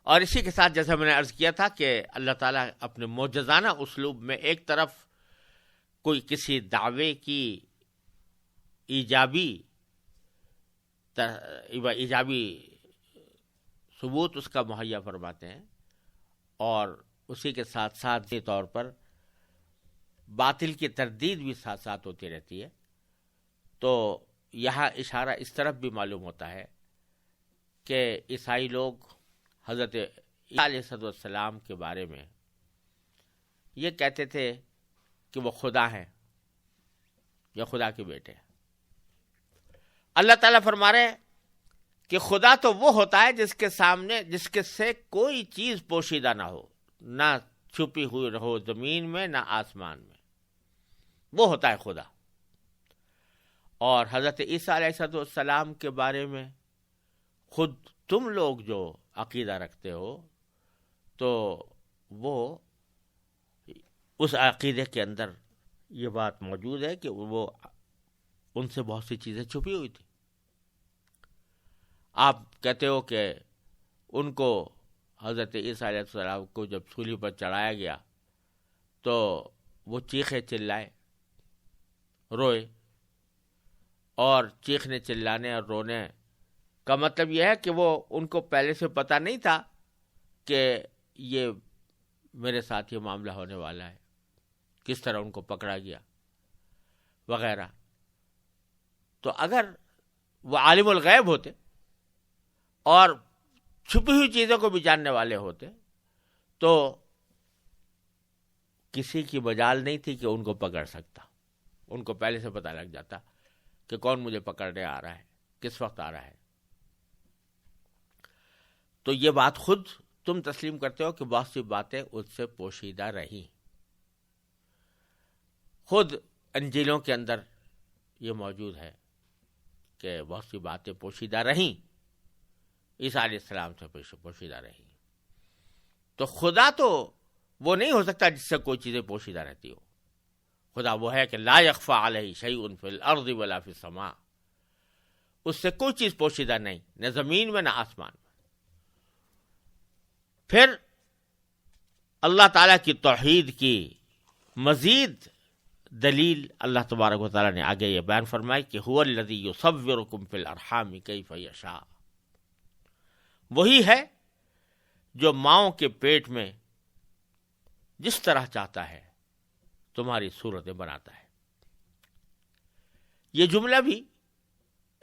اور اسی کے ساتھ جیسا میں نے عرض کیا تھا کہ اللہ تعالیٰ اپنے معجزانہ اسلوب میں ایک طرف کوئی کسی دعوے کی ایجابی ثبوت اس کا مہیا فرماتے ہیں، اور اسی کے ساتھ ساتھ یہ طور پر باطل کی تردید بھی ساتھ ساتھ ہوتی رہتی ہے۔ تو یہاں اشارہ اس طرف بھی معلوم ہوتا ہے کہ عیسائی لوگ حضرت عیسیٰ علیہ السلام کے بارے میں یہ کہتے تھے کہ وہ خدا ہیں یا خدا کے بیٹے ہیں۔ اللہ تعالیٰ فرما رہے ہیں کہ خدا تو وہ ہوتا ہے جس کے سامنے، جس کے سے کوئی چیز پوشیدہ نہ ہو، نہ چھپی ہوئی ہو زمین میں نہ آسمان میں، وہ ہوتا ہے خدا۔ اور حضرت عیسیٰ علیہ السلام کے بارے میں خود تم لوگ جو عقیدہ رکھتے ہو تو وہ اس عقیدے کے اندر یہ بات موجود ہے کہ وہ ان سے بہت سی چیزیں چھپی ہوئی تھی۔ آپ کہتے ہو کہ ان کو حضرت عیسیٰ علیہ السلام کو جب سولی پر چڑھایا گیا تو وہ چیخے چلائے، روئے، اور چیخنے چلانے اور رونے کا مطلب یہ ہے کہ وہ ان کو پہلے سے پتہ نہیں تھا کہ یہ میرے ساتھ یہ معاملہ ہونے والا ہے، کس طرح ان کو پکڑا گیا وغیرہ۔ تو اگر وہ عالم الغیب ہوتے اور چھپی ہوئی چیزوں کو بھی جاننے والے ہوتے تو کسی کی مجال نہیں تھی کہ ان کو پکڑ سکتا. ان کو پہلے سے پتہ لگ جاتا کہ کون مجھے پکڑنے آ رہا ہے، کس وقت آ رہا ہے. تو یہ بات خود تم تسلیم کرتے ہو کہ بہت سی باتیں اس سے پوشیدہ رہیں. خود انجیلوں کے اندر یہ موجود ہے کہ بہت سی باتیں پوشیدہ رہیں، عیسیٰ علیہ السلام سے پوشیدہ رہیں. تو خدا تو وہ نہیں ہو سکتا جس سے کوئی چیزیں پوشیدہ رہتی ہو. خدا وہ ہے کہ لا یخفی علیہ شیء فی الارض ولا فی السماء. اس سے کوئی چیز پوشیدہ نہیں، نہ زمین میں نہ آسمان میں. پھر اللہ تعالیٰ کی توحید کی مزید دلیل اللہ تبارک و تعالیٰ نے آگے یہ بیان فرمائی کہ هو الذی یصورکم فی الارحام کیف یشاء. وہی ہے جو ماؤں کے پیٹ میں جس طرح چاہتا ہے تمہاری صورتیں بناتا ہے. یہ جملہ بھی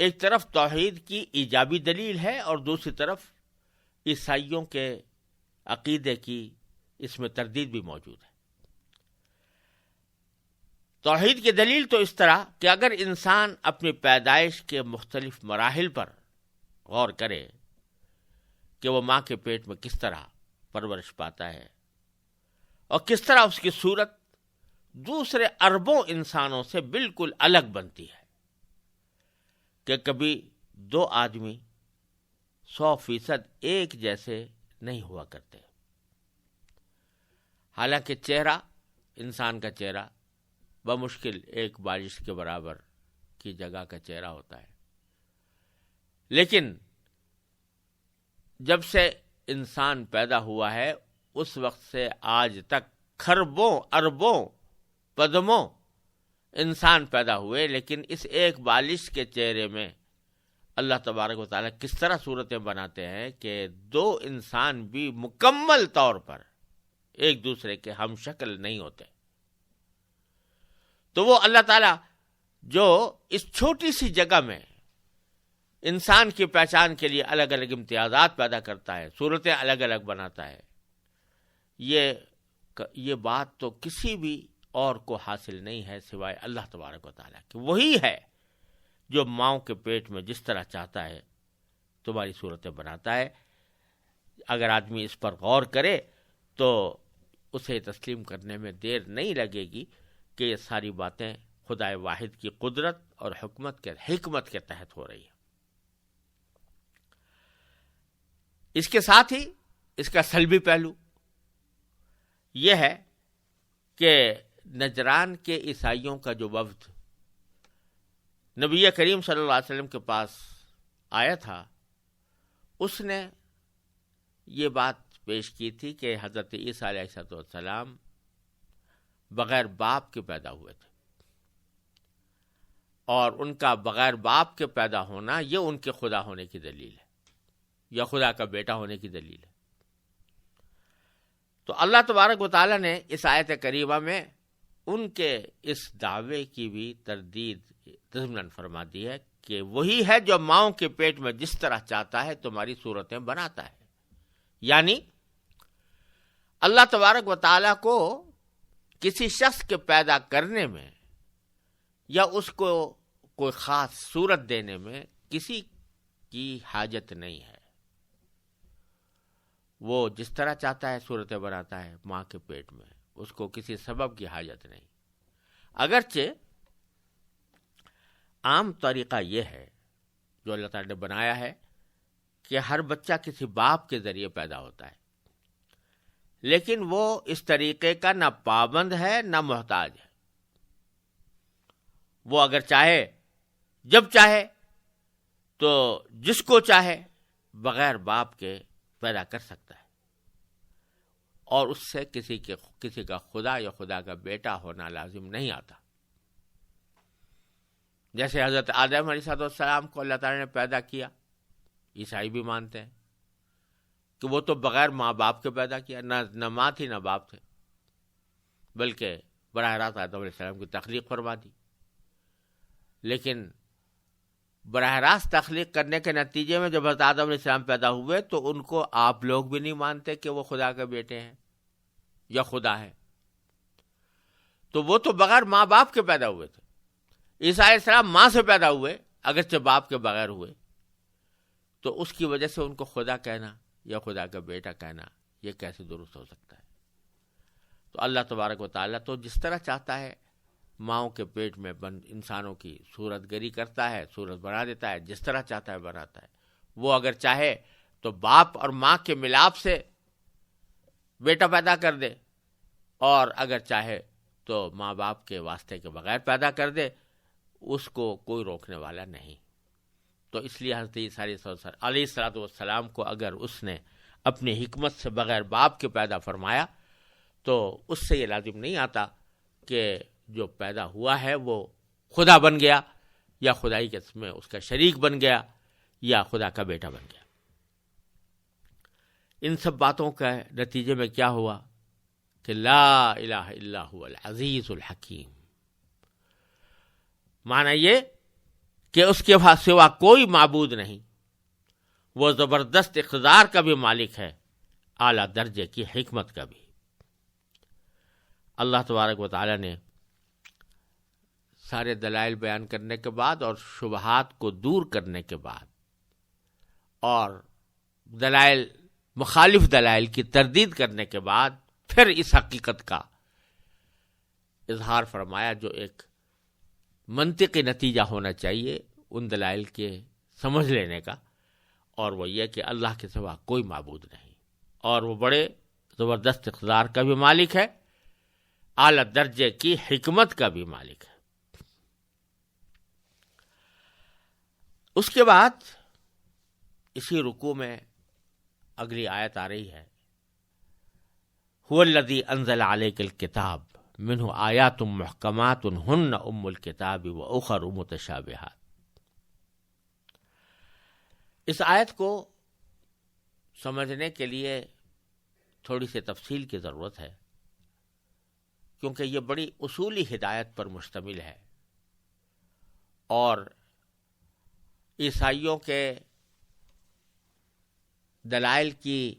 ایک طرف توحید کی ایجابی دلیل ہے اور دوسری طرف عیسائیوں کے عقیدے کی اس میں تردید بھی موجود ہے. توحید کی دلیل تو اس طرح کہ اگر انسان اپنی پیدائش کے مختلف مراحل پر غور کرے کہ وہ ماں کے پیٹ میں کس طرح پرورش پاتا ہے اور کس طرح اس کی صورت دوسرے اربوں انسانوں سے بالکل الگ بنتی ہے کہ کبھی دو آدمی 100% ایک جیسے نہیں ہوا کرتے. حالانکہ چہرہ، انسان کا چہرہ بمشکل ایک بارش کے برابر کی جگہ کا چہرہ ہوتا ہے، لیکن جب سے انسان پیدا ہوا ہے اس وقت سے آج تک کھربوں اربوں پدموں انسان پیدا ہوئے، لیکن اس ایک بالش کے چہرے میں اللہ تبارک و تعالیٰ کس طرح صورتیں بناتے ہیں کہ دو انسان بھی مکمل طور پر ایک دوسرے کے ہم شکل نہیں ہوتے. تو وہ اللہ تعالیٰ جو اس چھوٹی سی جگہ میں انسان کی پہچان کے لیے الگ الگ امتیازات پیدا کرتا ہے، صورتیں الگ الگ بناتا ہے، یہ بات تو کسی بھی اور کو حاصل نہیں ہے سوائے اللہ تبارک و تعالیٰ کی. وہی ہے جو ماؤں کے پیٹ میں جس طرح چاہتا ہے تمہاری صورتیں بناتا ہے. اگر آدمی اس پر غور کرے تو اسے تسلیم کرنے میں دیر نہیں لگے گی کہ یہ ساری باتیں خدا واحد کی قدرت اور حکمت کے تحت ہو رہی ہیں. اس کے ساتھ ہی اس کا سلبی پہلو یہ ہے کہ نجران کے عیسائیوں کا جو وفد نبی کریم صلی اللہ علیہ وسلم کے پاس آیا تھا، اس نے یہ بات پیش کی تھی کہ حضرت عیسیٰ علیہ السلام بغیر باپ کے پیدا ہوئے تھے، اور ان کا بغیر باپ کے پیدا ہونا یہ ان کے خدا ہونے کی دلیل ہے یا خدا کا بیٹا ہونے کی دلیل ہے. تو اللہ تبارک و تعالیٰ نے اس آیت کریمہ میں ان کے اس دعوے کی بھی تردید ضمناً فرما دی ہے کہ وہی ہے جو ماؤں کے پیٹ میں جس طرح چاہتا ہے تمہاری صورتیں بناتا ہے. یعنی اللہ تبارک و تعالیٰ کو کسی شخص کے پیدا کرنے میں یا اس کو کوئی خاص صورت دینے میں کسی کی حاجت نہیں ہے. وہ جس طرح چاہتا ہے صورتیں بناتا ہے ماں کے پیٹ میں، اس کو کسی سبب کی حاجت نہیں. اگرچہ عام طریقہ یہ ہے جو اللہ تعالیٰ نے بنایا ہے کہ ہر بچہ کسی باپ کے ذریعے پیدا ہوتا ہے، لیکن وہ اس طریقے کا نہ پابند ہے نہ محتاج ہے. وہ اگر چاہے جب چاہے تو جس کو چاہے بغیر باپ کے پیدا کر سکتا ہے، اور اس سے کسی کا خدا یا خدا کا بیٹا ہونا لازم نہیں آتا. جیسے حضرت آدم علیہ السلام کو اللہ تعالیٰ نے پیدا کیا، عیسائی بھی مانتے ہیں کہ وہ تو بغیر ماں باپ کے پیدا کیا، نہ ماں تھی نہ باپ تھے، بلکہ براہ راست آدم علیہ السلام کی تخلیق فرما دی. لیکن براہ راست تخلیق کرنے کے نتیجے میں جب حضرت آدم علیہ السلام پیدا ہوئے تو ان کو آپ لوگ بھی نہیں مانتے کہ وہ خدا کے بیٹے ہیں یا خدا ہے. تو وہ تو بغیر ماں باپ کے پیدا ہوئے تھے. عیسیٰ علیہ السلام ماں سے پیدا ہوئے اگرچہ باپ کے بغیر ہوئے. تو اس کی وجہ سے ان کو خدا کہنا یا خدا کا بیٹا کہنا یہ کیسے درست ہو سکتا ہے؟ تو اللہ تبارک و تعالیٰ تو جس طرح چاہتا ہے ماؤں کے پیٹ میں بند انسانوں کی صورت گری کرتا ہے، صورت بنا دیتا ہے، جس طرح چاہتا ہے بناتا ہے. وہ اگر چاہے تو باپ اور ماں کے ملاپ سے بیٹا پیدا کر دے، اور اگر چاہے تو ماں باپ کے واسطے کے بغیر پیدا کر دے، اس کو کوئی روکنے والا نہیں. تو اس لیے حضرت عیسیٰ علیہ الصلوۃ والسلام کو اگر اس نے اپنی حکمت سے بغیر باپ کے پیدا فرمایا تو اس سے یہ لازم نہیں آتا کہ جو پیدا ہوا ہے وہ خدا بن گیا یا خدائی کے میں اس کا شریک بن گیا یا خدا کا بیٹا بن گیا. ان سب باتوں کا نتیجے میں کیا ہوا کہ لا الہ الا هو العزیز الحکیم. معنی یہ کہ اس کے سوا کوئی معبود نہیں، وہ زبردست اقتدار کا بھی مالک ہے، اعلیٰ درجے کی حکمت کا بھی. اللہ تبارک و تعالی نے سارے دلائل بیان کرنے کے بعد اور شبہات کو دور کرنے کے بعد اور دلائل مخالف دلائل کی تردید کرنے کے بعد پھر اس حقیقت کا اظہار فرمایا جو ایک منطقی نتیجہ ہونا چاہیے ان دلائل کے سمجھ لینے کا، اور وہ یہ کہ اللہ کے سوا کوئی معبود نہیں، اور وہ بڑے زبردست اقتدار کا بھی مالک ہے، اعلیٰ درجے کی حکمت کا بھی مالک ہے. اس کے بعد اسی رکوع میں اگلی آیت آ رہی ہے، هو الذی انزل علیک الکتاب منہ آیات محکمات ہن ام الکتاب واخر متشابہات. اس آیت کو سمجھنے کے لیے تھوڑی سی تفصیل کی ضرورت ہے، کیونکہ یہ بڑی اصولی ہدایت پر مشتمل ہے، اور عیسائیوں کے دلائل کی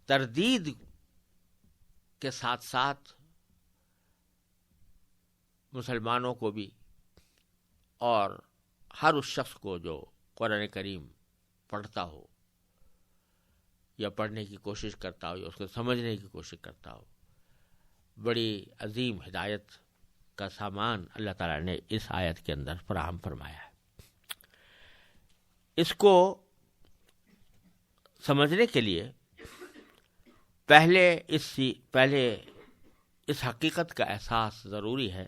تردید کے ساتھ ساتھ مسلمانوں کو بھی اور ہر اس شخص کو جو قرآن کریم پڑھتا ہو یا پڑھنے کی کوشش کرتا ہو یا اس کو سمجھنے کی کوشش کرتا ہو، بڑی عظیم ہدایت کا سامان اللہ تعالیٰ نے اس آیت کے اندر فراہم فرمایا ہے. اس کو سمجھنے کے لیے پہلے اس حقیقت کا احساس ضروری ہے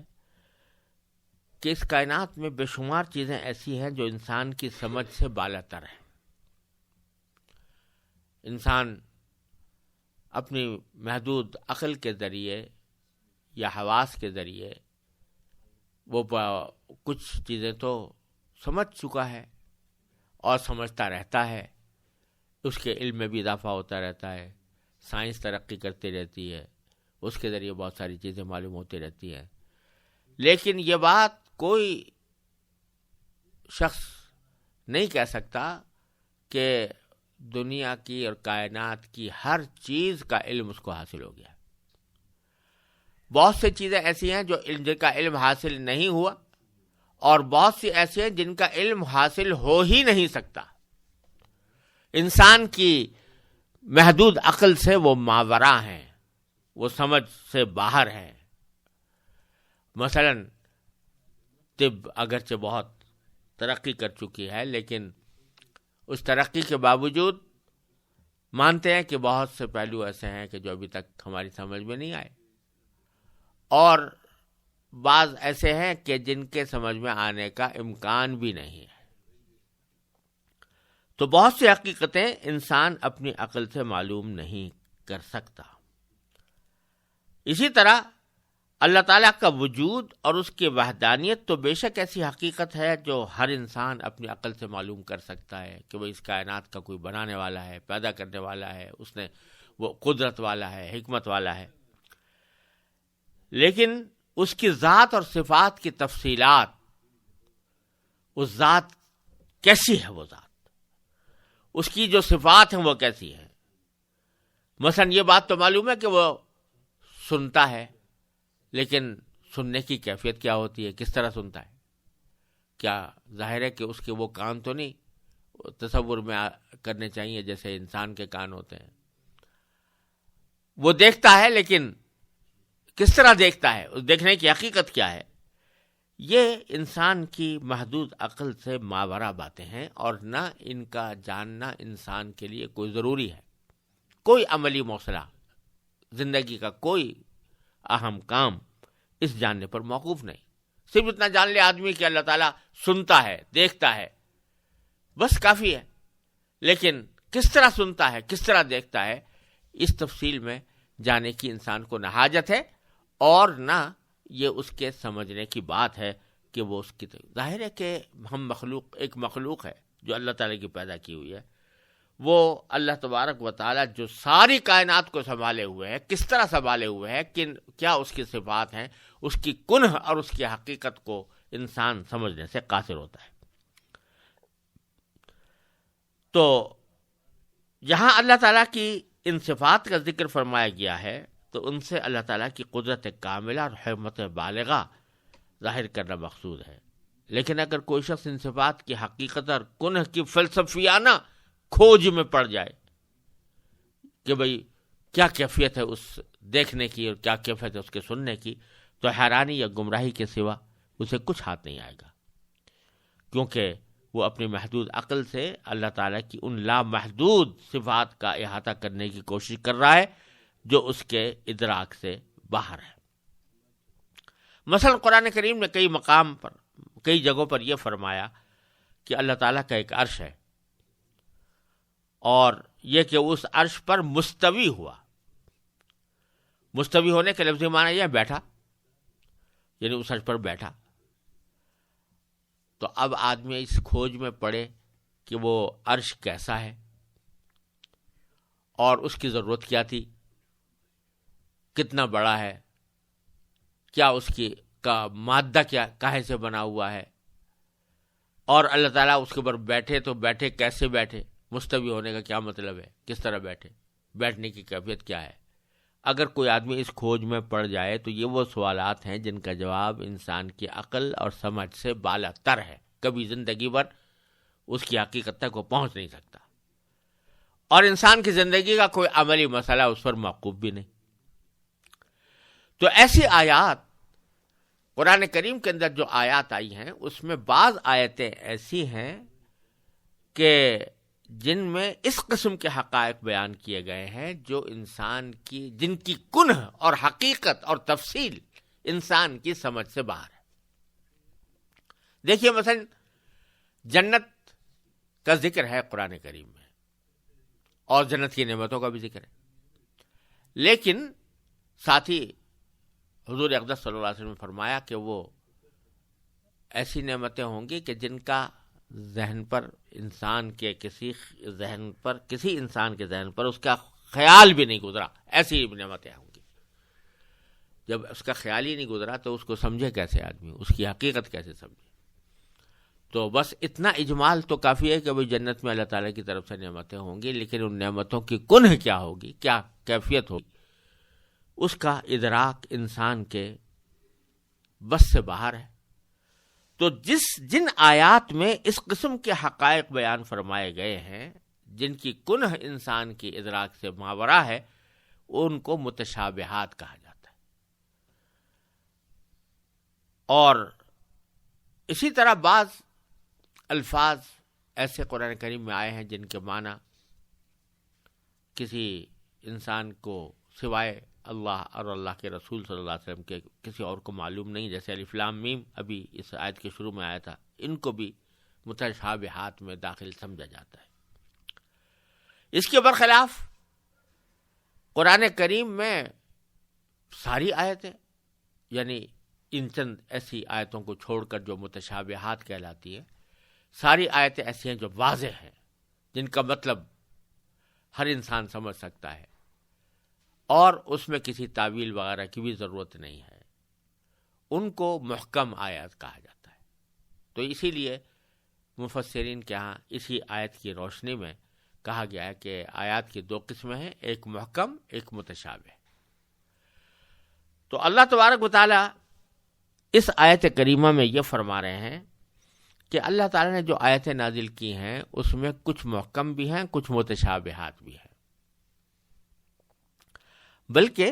کہ اس کائنات میں بے شمار چیزیں ایسی ہیں جو انسان کی سمجھ سے بالاتر ہیں. انسان اپنی محدود عقل کے ذریعے یا حواس کے ذریعے وہ کچھ چیزیں تو سمجھ چکا ہے اور سمجھتا رہتا ہے، اس کے علم میں بھی اضافہ ہوتا رہتا ہے، سائنس ترقی کرتی رہتی ہے، اس کے ذریعے بہت ساری چیزیں معلوم ہوتی رہتی ہیں. لیکن یہ بات کوئی شخص نہیں کہہ سکتا کہ دنیا کی اور کائنات کی ہر چیز کا علم اس کو حاصل ہو گیا. بہت سی چیزیں ایسی ہیں جن کا علم حاصل نہیں ہوا، اور بہت سی ایسی ہیں جن کا علم حاصل ہو ہی نہیں سکتا. انسان کی محدود عقل سے وہ ماوراء ہیں، وہ سمجھ سے باہر ہیں. مثلا طب اگرچہ بہت ترقی کر چکی ہے، لیکن اس ترقی کے باوجود مانتے ہیں کہ بہت سے پہلو ایسے ہیں کہ جو ابھی تک ہماری سمجھ میں نہیں آئے، اور بعض ایسے ہیں کہ جن کے سمجھ میں آنے کا امکان بھی نہیں ہے. تو بہت سی حقیقتیں انسان اپنی عقل سے معلوم نہیں کر سکتا. اسی طرح اللہ تعالیٰ کا وجود اور اس کی وحدانیت تو بے شک ایسی حقیقت ہے جو ہر انسان اپنی عقل سے معلوم کر سکتا ہے کہ وہ اس کائنات کا کوئی بنانے والا ہے، پیدا کرنے والا ہے، اس نے وہ قدرت والا ہے، حکمت والا ہے. لیکن اس کی ذات اور صفات کی تفصیلات، اس ذات کیسی ہے وہ ذات، اس کی جو صفات ہیں وہ کیسی ہیں. مثلا یہ بات تو معلوم ہے کہ وہ سنتا ہے، لیکن سننے کی کیفیت کیا ہوتی ہے، کس طرح سنتا ہے؟ کیا ظاہر ہے کہ اس کے وہ کان تو نہیں تصور میں کرنے چاہیے جیسے انسان کے کان ہوتے ہیں. وہ دیکھتا ہے، لیکن کس طرح دیکھتا ہے، اس دیکھنے کی حقیقت کیا ہے؟ یہ انسان کی محدود عقل سے ماورا باتیں ہیں، اور نہ ان کا جاننا انسان کے لیے کوئی ضروری ہے. کوئی عملی موصلہ، زندگی کا کوئی اہم کام اس جاننے پر موقوف نہیں. صرف اتنا جان لے آدمی کہ اللہ تعالیٰ سنتا ہے، دیکھتا ہے، بس کافی ہے. لیکن کس طرح سنتا ہے، کس طرح دیکھتا ہے، اس تفصیل میں جانے کی انسان کو نہ حاجت ہے، اور نہ یہ اس کے سمجھنے کی بات ہے کہ وہ اس کی. ظاہر ہے کہ ہم ایک مخلوق ہے جو اللہ تعالیٰ کی پیدا کی ہوئی ہے. وہ اللہ تبارک و تعالیٰ جو ساری کائنات کو سنبھالے ہوئے ہے، کس طرح سنبھالے ہوئے ہے، کیا اس کی صفات ہیں، اس کی کنہ اور اس کی حقیقت کو انسان سمجھنے سے قاصر ہوتا ہے. تو یہاں اللہ تعالیٰ کی ان صفات کا ذکر فرمایا گیا ہے تو ان سے اللہ تعالیٰ کی قدرت کاملہ اور حکمت بالغہ ظاہر کرنا مقصود ہے. لیکن اگر کوئی شخص ان صفات کی حقیقت اور کنہ کی فلسفیانہ کھوج میں پڑ جائے کہ بھئی کیا کیفیت ہے اس دیکھنے کی اور کیا کیفیت ہے اس کے سننے کی، تو حیرانی یا گمراہی کے سوا اسے کچھ ہاتھ نہیں آئے گا، کیونکہ وہ اپنی محدود عقل سے اللہ تعالیٰ کی ان لامحدود صفات کا احاطہ کرنے کی کوشش کر رہا ہے جو اس کے ادراک سے باہر ہے. مثلا قرآن کریم نے کئی مقام پر، کئی جگہوں پر یہ فرمایا کہ اللہ تعالیٰ کا ایک عرش ہے، اور یہ کہ اس عرش پر مستوی ہوا. مستوی ہونے کے لفظی معنی یہ بیٹھا، یعنی اس عرش پر بیٹھا. تو اب آدمی اس کھوج میں پڑے کہ وہ عرش کیسا ہے، اور اس کی ضرورت کیا تھی، کتنا بڑا ہے، کیا اس کی کا مادہ کیا کاہے سے بنا ہوا ہے، اور اللہ تعالیٰ اس کے اوپر بیٹھے تو بیٹھے کیسے بیٹھے، مستوی ہونے کا کیا مطلب ہے، کس طرح بیٹھے، بیٹھنے کی کیفیت کیا ہے. اگر کوئی آدمی اس کھوج میں پڑ جائے تو یہ وہ سوالات ہیں جن کا جواب انسان کی عقل اور سمجھ سے بالا تر ہے، کبھی زندگی بھر اس کی حقیقت تک وہ پہنچ نہیں سکتا، اور انسان کی زندگی کا کوئی عملی مسئلہ اس پر موقوف بھی نہیں. تو ایسی آیات قرآن کریم کے اندر جو آیات آئی ہیں اس میں بعض آیتیں ایسی ہیں کہ جن میں اس قسم کے حقائق بیان کیے گئے ہیں جو انسان کی، جن کی کنہ اور حقیقت اور تفصیل انسان کی سمجھ سے باہر ہے. دیکھیے مثلا جنت کا ذکر ہے قرآن کریم میں، اور جنت کی نعمتوں کا بھی ذکر ہے، لیکن ساتھ ہی حضور اقدس صلی اللہ علیہ وسلم نے فرمایا کہ وہ ایسی نعمتیں ہوں گی کہ جن کا ذہن پر انسان کے کسی انسان کے ذہن پر اس کا خیال بھی نہیں گزرا، ایسی نعمتیں ہوں گی. جب اس کا خیال ہی نہیں گزرا تو اس کو سمجھے کیسے آدمی، اس کی حقیقت کیسے سمجھے؟ تو بس اتنا اجمال تو کافی ہے کہ وہ جنت میں اللہ تعالیٰ کی طرف سے نعمتیں ہوں گی، لیکن ان نعمتوں کی کنہ کیا ہوگی، کیا کیفیت ہوگی، اس کا ادراک انسان کے بس سے باہر ہے. تو جن آیات میں اس قسم کے حقائق بیان فرمائے گئے ہیں جن کی کنہ انسان کی ادراک سے ماورا ہے، ان کو متشابہات کہا جاتا ہے. اور اسی طرح بعض الفاظ ایسے قرآن کریم میں آئے ہیں جن کے معنی کسی انسان کو سوائے اللہ اور اللہ کے رسول صلی اللہ علیہ وسلم کے کسی اور کو معلوم نہیں، جیسے الف لام میم ابھی اس آیت کے شروع میں آیا تھا، ان کو بھی متشابہات میں داخل سمجھا جاتا ہے. اس کے برخلاف قرآن کریم میں ساری آیتیں، یعنی ان چند ایسی آیتوں کو چھوڑ کر جو متشابہات کہلاتی ہیں، ساری آیتیں ایسی ہیں جو واضح ہیں، جن کا مطلب ہر انسان سمجھ سکتا ہے، اور اس میں کسی تعویل وغیرہ کی بھی ضرورت نہیں ہے. ان کو محکم آیات کہا جاتا ہے. تو اسی لیے مفسرین کے ہاں اسی آیت کی روشنی میں کہا گیا ہے کہ آیات کی دو قسمیں ہیں، ایک محکم ایک متشابہ۔ تو اللہ تبارک و تعالی اس آیت کریمہ میں یہ فرما رہے ہیں کہ اللہ تعالی نے جو آیتیں نازل کی ہیں اس میں کچھ محکم بھی ہیں، کچھ متشابہات بھی ہیں، بلکہ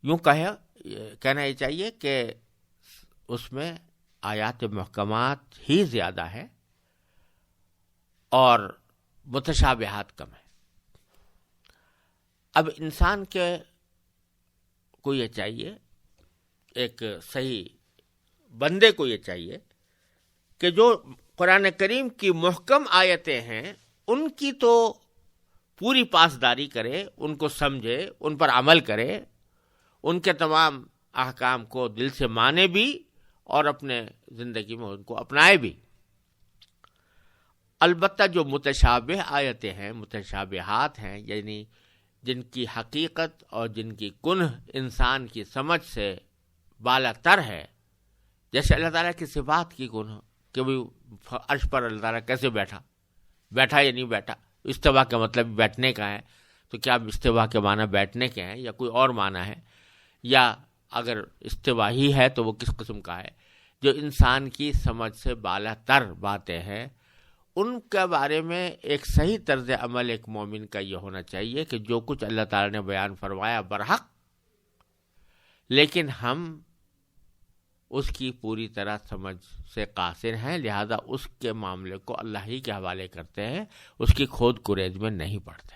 یوں کہنا یہ چاہیے کہ اس میں آیات محکمات ہی زیادہ ہے اور متشابہات کم ہے۔ اب انسان کو یہ چاہیے، ایک صحیح بندے کو یہ چاہیے کہ جو قرآن کریم کی محکم آیتیں ہیں ان کی تو پوری پاسداری کرے، ان کو سمجھے، ان پر عمل کرے، ان کے تمام احکام کو دل سے مانے بھی اور اپنے زندگی میں ان کو اپنائے بھی۔ البتہ جو متشابہ آیتیں ہیں، متشابہات ہیں، یعنی جن کی حقیقت اور جن کی کنہ انسان کی سمجھ سے بالا تر ہے، جیسے اللہ تعالیٰ کی صفات کی کنہ کہ بھی عرش پر اللہ تعالیٰ کیسے بیٹھا یا نہیں بیٹھا، استوا کا مطلب بیٹھنے کا ہے، تو کیا استوا کے معنی بیٹھنے کے ہیں یا کوئی اور معنی ہے، یا اگر استوا ہی ہے تو وہ کس قسم کا ہے، جو انسان کی سمجھ سے بالا تر باتیں ہیں ان کے بارے میں ایک صحیح طرز عمل ایک مومن کا یہ ہونا چاہیے کہ جو کچھ اللہ تعالیٰ نے بیان فرمایا برحق، لیکن ہم اس کی پوری طرح سمجھ سے قاصر ہیں، لہذا اس کے معاملے کو اللہ ہی کے حوالے کرتے ہیں، اس کی کھود کریز میں نہیں پڑتے۔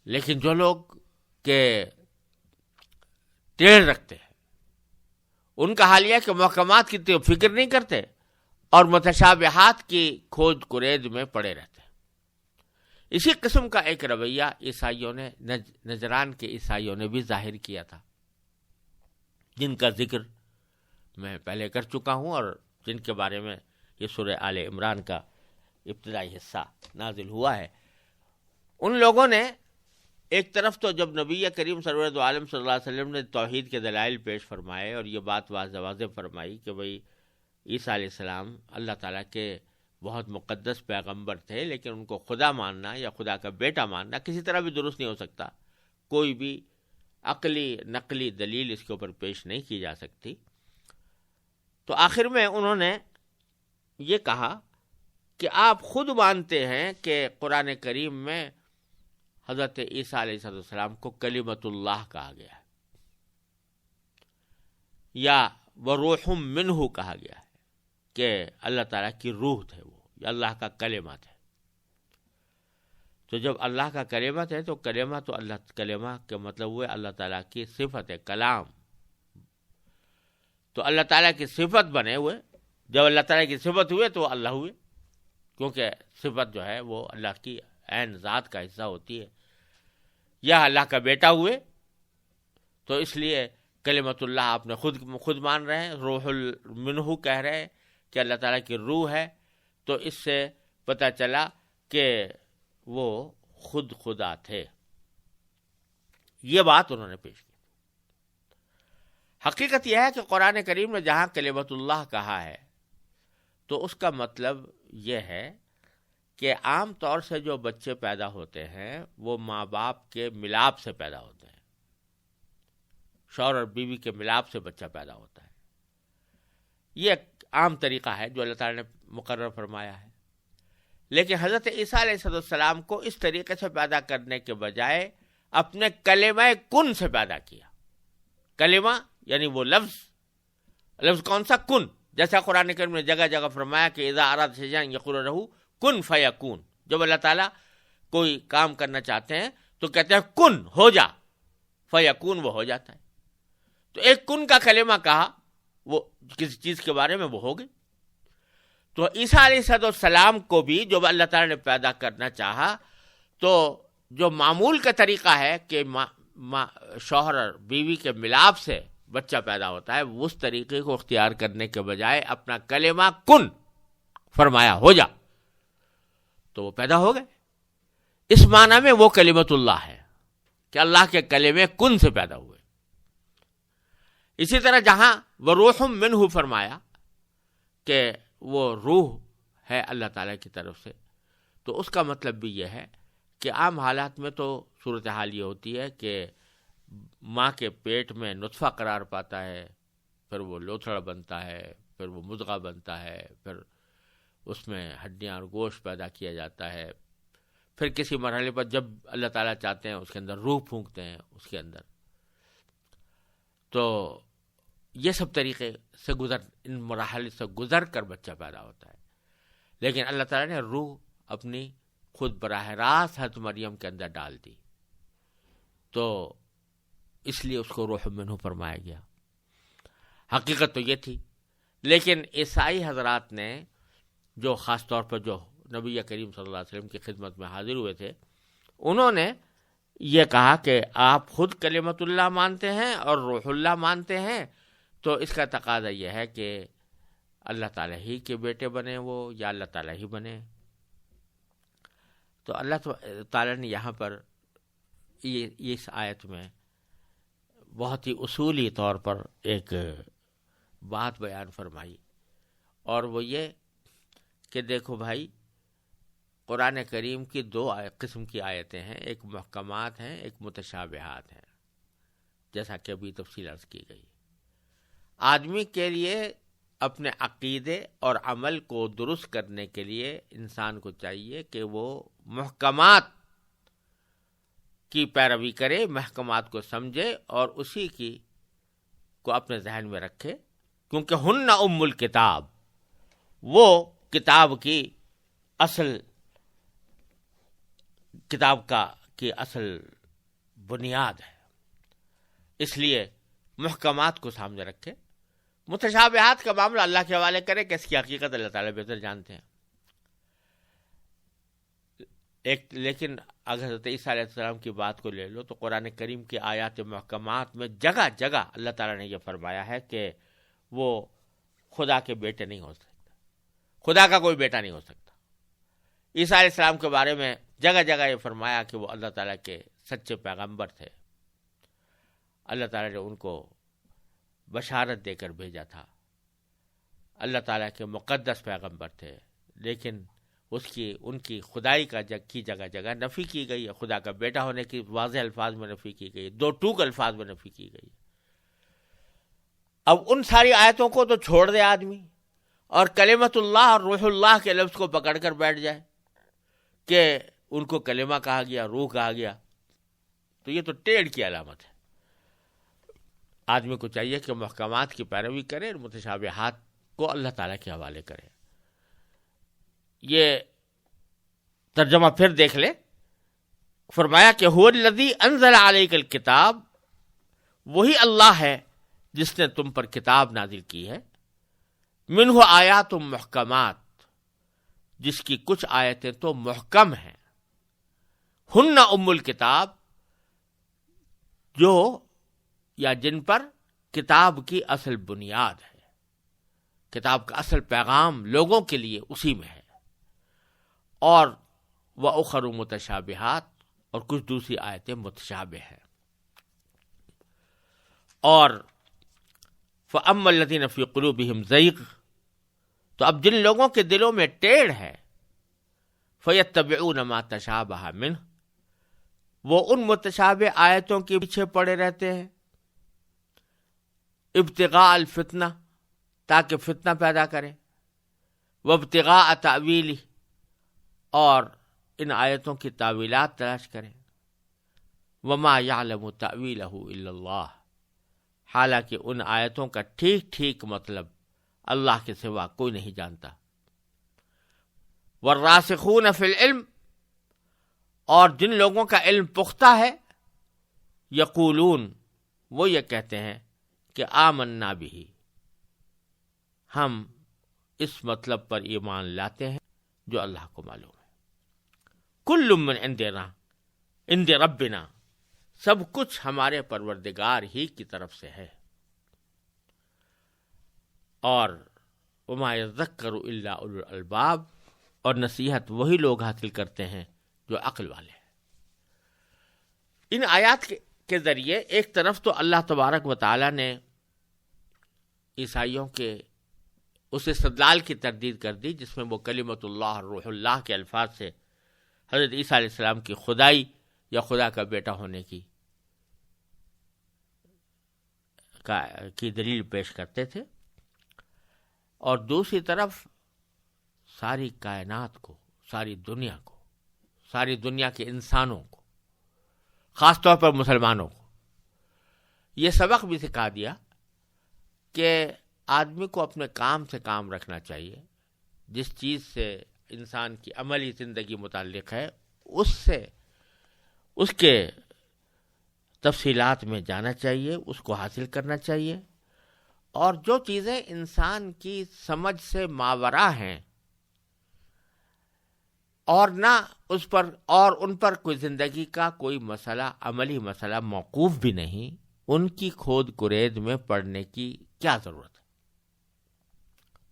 لیکن جو لوگ کے ٹیڑھ رکھتے ہیں ان کا حال یہ کہ محکمات کی فکر نہیں کرتے اور متشابہات کی کھود کریز میں پڑے رہتے ہیں۔ اسی قسم کا ایک رویہ عیسائیوں نے، نجران کے عیسائیوں نے بھی ظاہر کیا تھا، جن کا ذکر میں پہلے کر چکا ہوں اور جن کے بارے میں یہ سورہ آل عمران کا ابتدائی حصہ نازل ہوا ہے۔ ان لوگوں نے ایک طرف تو جب نبی کریم سرور دو عالم صلی اللہ علیہ وسلم نے توحید کے دلائل پیش فرمائے اور یہ بات واضح فرمائی کہ بھئی عیسیٰ علیہ السلام اللہ تعالیٰ کے بہت مقدس پیغمبر تھے، لیکن ان کو خدا ماننا یا خدا کا بیٹا ماننا کسی طرح بھی درست نہیں ہو سکتا، کوئی بھی عقلی نقلی دلیل اس کے اوپر پیش نہیں کی جا سکتی۔ تو آخر میں انہوں نے یہ کہا کہ آپ خود مانتے ہیں کہ قرآن کریم میں حضرت عیسیٰ علیہ السلام کو کلمۃ اللہ کہا گیا ہے یا وروح منہ کہا گیا ہے، کہ اللہ تعالیٰ کی روح تھے، وہ یا اللہ کا کلمہ تھے۔ تو جب اللہ کا کلمہ ہے تو کلمہ کے مطلب ہوئے اللہ تعالیٰ کی صفت ہے، کلام، تو اللہ تعالیٰ کی صفت بنے ہوئے، جب اللہ تعالیٰ کی صفت ہوئے تو اللہ ہوئے، کیونکہ صفت جو ہے وہ اللہ کی عین ذات کا حصہ ہوتی ہے۔ یا اللہ کا بیٹا ہوئے تو اس لیے کلمۃ اللہ آپ نے خود مان رہے ہیں، روح منہ کہہ رہے ہیں کہ اللہ تعالیٰ کی روح ہے، تو اس سے پتہ چلا کہ وہ خود خدا تھے۔ یہ بات انہوں نے پیش کی۔ حقیقت یہ ہے کہ قرآن کریم نے جہاں کلمۃ اللہ کہا ہے تو اس کا مطلب یہ ہے کہ عام طور سے جو بچے پیدا ہوتے ہیں وہ ماں باپ کے ملاپ سے پیدا ہوتے ہیں، شوہر اور بیوی کے ملاپ سے بچہ پیدا ہوتا ہے۔ یہ ایک عام طریقہ ہے جو اللہ تعالیٰ نے مقرر فرمایا ہے، لیکن حضرت عیسیٰ علیہ السلام کو اس طریقے سے پیدا کرنے کے بجائے اپنے کلمہ کن سے پیدا کیا۔ کلمہ یعنی وہ لفظ کون سا؟ کن، جیسا قرآن کریم نے جگہ جگہ فرمایا کہ اذا اراد شیئا یقول لہ کن فیکون، جب اللہ تعالیٰ کوئی کام کرنا چاہتے ہیں تو کہتے ہیں کن، ہو جا، فیکون، وہ ہو جاتا ہے۔ تو ایک کن کا کلمہ کہا، وہ کسی چیز کے بارے میں وہ ہو گئی۔ تو عیسیٰ علیہ السلام کو بھی جب اللہ تعالیٰ نے پیدا کرنا چاہا تو جو معمول کا طریقہ ہے کہ شوہر اور بیوی کے ملاپ سے بچہ پیدا ہوتا ہے، اس طریقے کو اختیار کرنے کے بجائے اپنا کلمہ کن فرمایا، ہو جا، تو وہ پیدا ہو گئے۔ اس معنی میں وہ کلمۃ اللہ ہے کہ اللہ کے کلمے کن سے پیدا ہوئے۔ اسی طرح جہاں وروح منہ فرمایا کہ وہ روح ہے اللہ تعالیٰ کی طرف سے، تو اس کا مطلب بھی یہ ہے کہ عام حالات میں تو صورتحال یہ ہوتی ہے کہ ماں کے پیٹ میں نطفہ قرار پاتا ہے، پھر وہ لوتھڑا بنتا ہے، پھر وہ مضغہ بنتا ہے، پھر اس میں ہڈیاں اور گوشت پیدا کیا جاتا ہے، پھر کسی مرحلے پر جب اللہ تعالیٰ چاہتے ہیں اس کے اندر روح پھونکتے ہیں اس کے اندر. تو یہ سب طریقے سے ان مراحل سے گزر کر بچہ پیدا ہوتا ہے، لیکن اللہ تعالیٰ نے روح اپنی خود براہ راست حضرت مریم کے اندر ڈال دی، تو اس لیے اس کو روح منہ فرمایا گیا. حقیقت تو یہ تھی، لیکن عیسائی حضرات نے جو خاص طور پر جو نبی کریم صلی اللہ علیہ وسلم کی خدمت میں حاضر ہوئے تھے، انہوں نے یہ کہا کہ آپ خود کلمت اللہ مانتے ہیں اور روح اللہ مانتے ہیں، تو اس کا تقاضا یہ ہے کہ اللہ تعالیٰ ہی کے بیٹے بنے وہ، یا اللہ تعالیٰ ہی بنے. تو اللہ تعالیٰ نے یہاں پر اس آیت میں بہت ہی اصولی طور پر ایک بات بیان فرمائی، اور وہ یہ کہ دیکھو بھائی، قرآن کریم کی دو قسم کی آیتیں ہیں، ایک محکمات ہیں، ایک متشابہات ہیں، جیسا کہ ابھی تفصیل عرض کی گئی. آدمی کے لیے اپنے عقیدے اور عمل کو درست کرنے کے لیے انسان کو چاہیے کہ وہ محکمات کی پیروی کرے، محکمات کو سمجھے اور اسی کی کو اپنے ذہن میں رکھے، کیونکہ ہن ام الکتاب، وہ کتاب کی اصل بنیاد ہے. اس لیے محکمات کو سامنے رکھے، متشابہات کا معاملہ اللہ کے حوالے کرے کہ اس کی حقیقت اللہ تعالیٰ بہتر جانتے ہیں. لیکن اگر حضرت عیسیٰ علیہ السلام کی بات کو لے لو تو قرآن کریم کی آیات محکمات میں جگہ جگہ اللہ تعالیٰ نے یہ فرمایا ہے کہ وہ خدا کے بیٹے نہیں ہو سکتا، خدا کا کوئی بیٹا نہیں ہو سکتا. عیسیٰ علیہ السلام کے بارے میں جگہ جگہ یہ فرمایا کہ وہ اللہ تعالیٰ کے سچے پیغمبر تھے، اللہ تعالیٰ نے ان کو بشارت دے کر بھیجا تھا، اللہ تعالیٰ کے مقدس پیغمبر تھے، لیکن ان کی خدائی کی جگہ جگہ نفی کی گئی ہے، خدا کا بیٹا ہونے کی واضح الفاظ میں نفی کی گئی، دو ٹوک الفاظ میں نفی کی گئی. اب ان ساری آیتوں کو تو چھوڑ دے آدمی اور کلمت اللہ اور روح اللہ کے لفظ کو پکڑ کر بیٹھ جائے کہ ان کو کلمہ کہا گیا، روح کہا گیا، تو یہ تو ٹیڑھ کی علامت ہے. آدمی کو چاہیے کہ محکمات کی پیروی کرے اور متشابہات کو اللہ تعالیٰ کے حوالے کرے. یہ ترجمہ پھر دیکھ لے، فرمایا کہ هو الذی انزل علیک الکتاب، وہی اللہ ہے جس نے تم پر کتاب نازل کی ہے، منہ آیات محکمات، جس کی کچھ آیتیں تو محکم ہیں، ہن ام الکتاب، جو یا جن پر کتاب کی اصل بنیاد ہے، کتاب کا اصل پیغام لوگوں کے لیے اسی میں ہے. اور وَأُخَرُ متشابہات، اور کچھ دوسری آیتیں متشابہ ہیں. اور فَأَمَّا الَّذِينَ فِي قُلُوبِهِمْ زَيْغٌ، تو اب جن لوگوں کے دلوں میں ٹیڑھ ہے، فَيَتَّبِعُونَ مَا تَشَابَهَ مِنْهُ، وہ ان متشابہ آیتوں کے پیچھے پڑے رہتے ہیں، ابتغاء الفتنہ، تاکہ فتنہ پیدا کریں، وابتغاء تأویلہ، اور ان آیتوں کی تعویلات تلاش کریں، وما یعلم تأویلہ الا اللہ، حالانکہ ان آیتوں کا ٹھیک ٹھیک مطلب اللہ کے سوا کوئی نہیں جانتا. والراسخون فی العلم، اور جن لوگوں کا علم پختہ ہے، یقولون، وہ یہ کہتے ہیں کہ آمنا بھی، ہم اس مطلب پر ایمان لاتے ہیں جو اللہ کو معلوم ہے. کل من عند ربنا، سب کچھ ہمارے پروردگار ہی کی طرف سے ہے. اور وما یذکر الا اولو الالباب، اور نصیحت وہی لوگ حاصل کرتے ہیں جو عقل والے ہیں. ان آیات کے ذریعے ایک طرف تو اللہ تبارک و تعالی نے عیسائیوں کے اس استدلال کی تردید کر دی جس میں وہ کلمۃ اللہ روح اللہ کے الفاظ سے حضرت عیسیٰ علیہ السلام کی خدائی یا خدا کا بیٹا ہونے کی دلیل پیش کرتے تھے، اور دوسری طرف ساری کائنات کو، ساری دنیا کے انسانوں کو، خاص طور پر مسلمانوں کو یہ سبق بھی سکھا دیا کہ آدمی کو اپنے کام سے کام رکھنا چاہیے، جس چیز سے انسان کی عملی زندگی متعلق ہے اس کے تفصیلات میں جانا چاہیے، اس کو حاصل کرنا چاہیے، اور جو چیزیں انسان کی سمجھ سے ماوراء ہیں اور نہ اس پر اور ان پر کوئی زندگی کا کوئی مسئلہ، عملی مسئلہ موقوف بھی نہیں، ان کی کھود کرید میں پڑنے کی کیا ضرورت ہے؟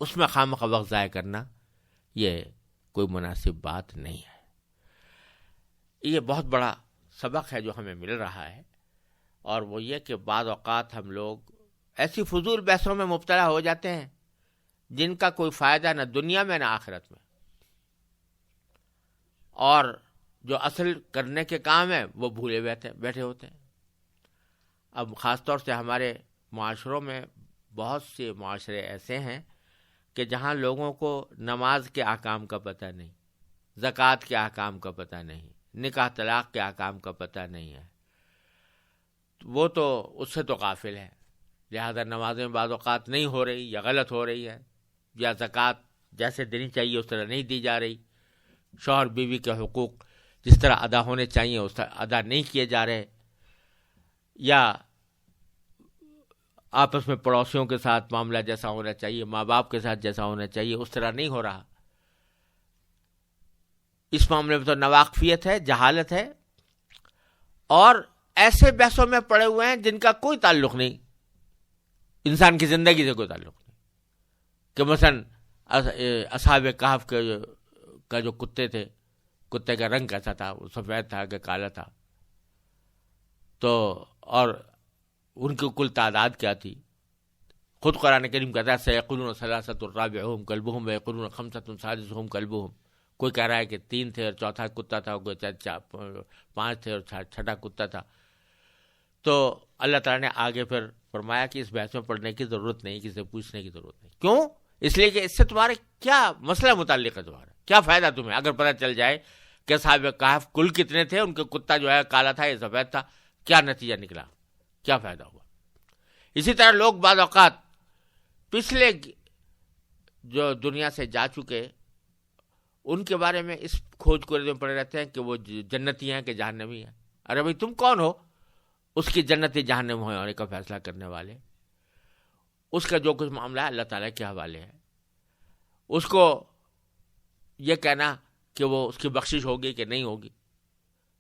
اس میں خواہ وقت ضائع کرنا یہ کوئی مناسب بات نہیں ہے۔ یہ بہت بڑا سبق ہے جو ہمیں مل رہا ہے، اور وہ یہ کہ بعض اوقات ہم لوگ ایسی فضول بحثوں میں مبتلا ہو جاتے ہیں جن کا کوئی فائدہ نہ دنیا میں نہ آخرت میں، اور جو اصل کرنے کے کام ہیں وہ بھولے بیٹھے ہوتے ہیں۔ اب خاص طور سے ہمارے معاشروں میں بہت سے معاشرے ایسے ہیں کہ جہاں لوگوں کو نماز کے احکام کا پتہ نہیں، زکوٰۃ کے احکام کا پتہ نہیں، نکاح طلاق کے احکام کا پتہ نہیں ہے، وہ تو اس سے تو غافل ہے، لہذا نمازیں بعض اوقات نہیں ہو رہی یا غلط ہو رہی ہے، یا زکوٰۃ جیسے دینی چاہیے اس طرح نہیں دی جا رہی، شوہر بیوی کے حقوق جس طرح ادا ہونے چاہیے اس طرح ادا نہیں کیے جا رہے، یا آپس میں پڑوسیوں کے ساتھ معاملہ جیسا ہونا چاہیے، ماں باپ کے ساتھ جیسا ہونا چاہیے اس طرح نہیں ہو رہا۔ اس معاملے میں تو ناواقفیت ہے، جہالت ہے، اور ایسے بحثوں میں پڑے ہوئے ہیں جن کا کوئی تعلق نہیں، انسان کی زندگی سے کوئی تعلق نہیں، کہ مثلا اصحاب کہف کا جو کتے تھے، کتے کا رنگ کیسا تھا، وہ سفید تھا کہ کالا تھا، تو اور ان کی کل تعداد کیا تھی؟ خود قرآن کریم کہتا ہے سیقولون ثلاثۃ رابعہم کلبہم ویقولون خمسۃ سادسہم کلبہم، کوئی کہہ رہا ہے کہ 3 تھے اور چوتھا کتا تھا، کوئی 5 تھے اور چھٹا کتا تھا۔ تو اللہ تعالیٰ نے آگے پھر فرمایا کہ اس بحث میں پڑھنے کی ضرورت نہیں، کسی سے پوچھنے کی ضرورت نہیں۔ کیوں؟ اس لیے کہ اس سے تمہارے کیا مسئلہ متعلق ہے، تمہارا کیا فائدہ تمہیں اگر پتہ چل جائے کہ صاحب کہف کل کتنے تھے، ان کے کتا جو ہے کالا تھا یا سفید تھا، کیا نتیجہ نکلا، کیا فائدہ ہوا؟ اسی طرح لوگ بعض اوقات پچھلے جو دنیا سے جا چکے ان کے بارے میں اس کھوج کو پڑے رہتے ہیں کہ وہ جنتی ہیں کہ جہنمی ہیں۔ ارے بھائی تم کون ہو اس کی جنتی جہنم ہونے کا فیصلہ کرنے والے؟ اس کا جو کچھ معاملہ ہے اللہ تعالیٰ کے حوالے ہے۔ اس کو یہ کہنا کہ وہ اس کی بخشش ہوگی کہ نہیں ہوگی،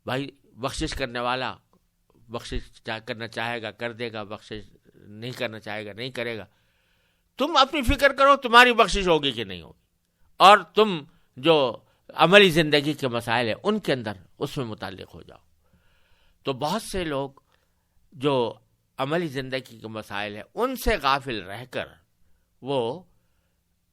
بھائی بخشش کرنے والا بخشش کرنا چاہے گا کر دے گا، بخشش نہیں کرنا چاہے گا نہیں کرے گا۔ تم اپنی فکر کرو تمہاری بخشش ہوگی کہ نہیں ہوگی، اور تم جو عملی زندگی کے مسائل ہیں ان کے اندر اس میں متعلق ہو جاؤ۔ تو بہت سے لوگ جو عملی زندگی کے مسائل ہیں ان سے غافل رہ کر وہ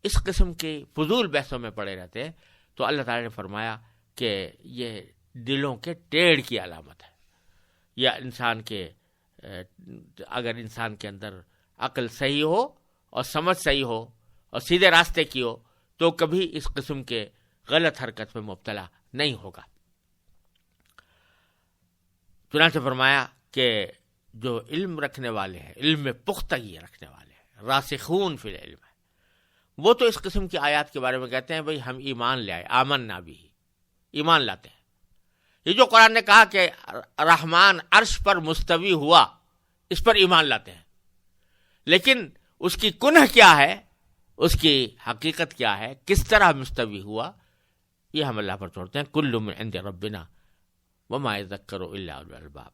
اس قسم کی فضول بحثوں میں پڑے رہتے ہیں، تو اللہ تعالیٰ نے فرمایا کہ یہ دلوں کے ٹیڑھ کی علامت ہے، یا انسان کے اگر انسان کے اندر عقل صحیح ہو اور سمجھ صحیح ہو اور سیدھے راستے کی ہو تو کبھی اس قسم کے غلط حرکت میں مبتلا نہیں ہوگا۔ چنانچہ فرمایا کہ جو علم رکھنے والے ہیں، علم میں پختگی رکھنے والے ہیں، راسخون فی العلم ہے، وہ تو اس قسم کی آیات کے بارے میں کہتے ہیں بھئی ہم ایمان لے آئے، آمنا بھی، ایمان لاتے ہیں۔ یہ جو قرآن نے کہا کہ رحمان عرش پر مستوی ہوا، اس پر ایمان لاتے ہیں، لیکن اس کی کنہ کیا ہے، اس کی حقیقت کیا ہے، کس طرح مستوی ہوا، یہ ہم اللہ پر چھوڑتے ہیں۔ کل من عند ربنا وما یذکر الا اولو الالباب۔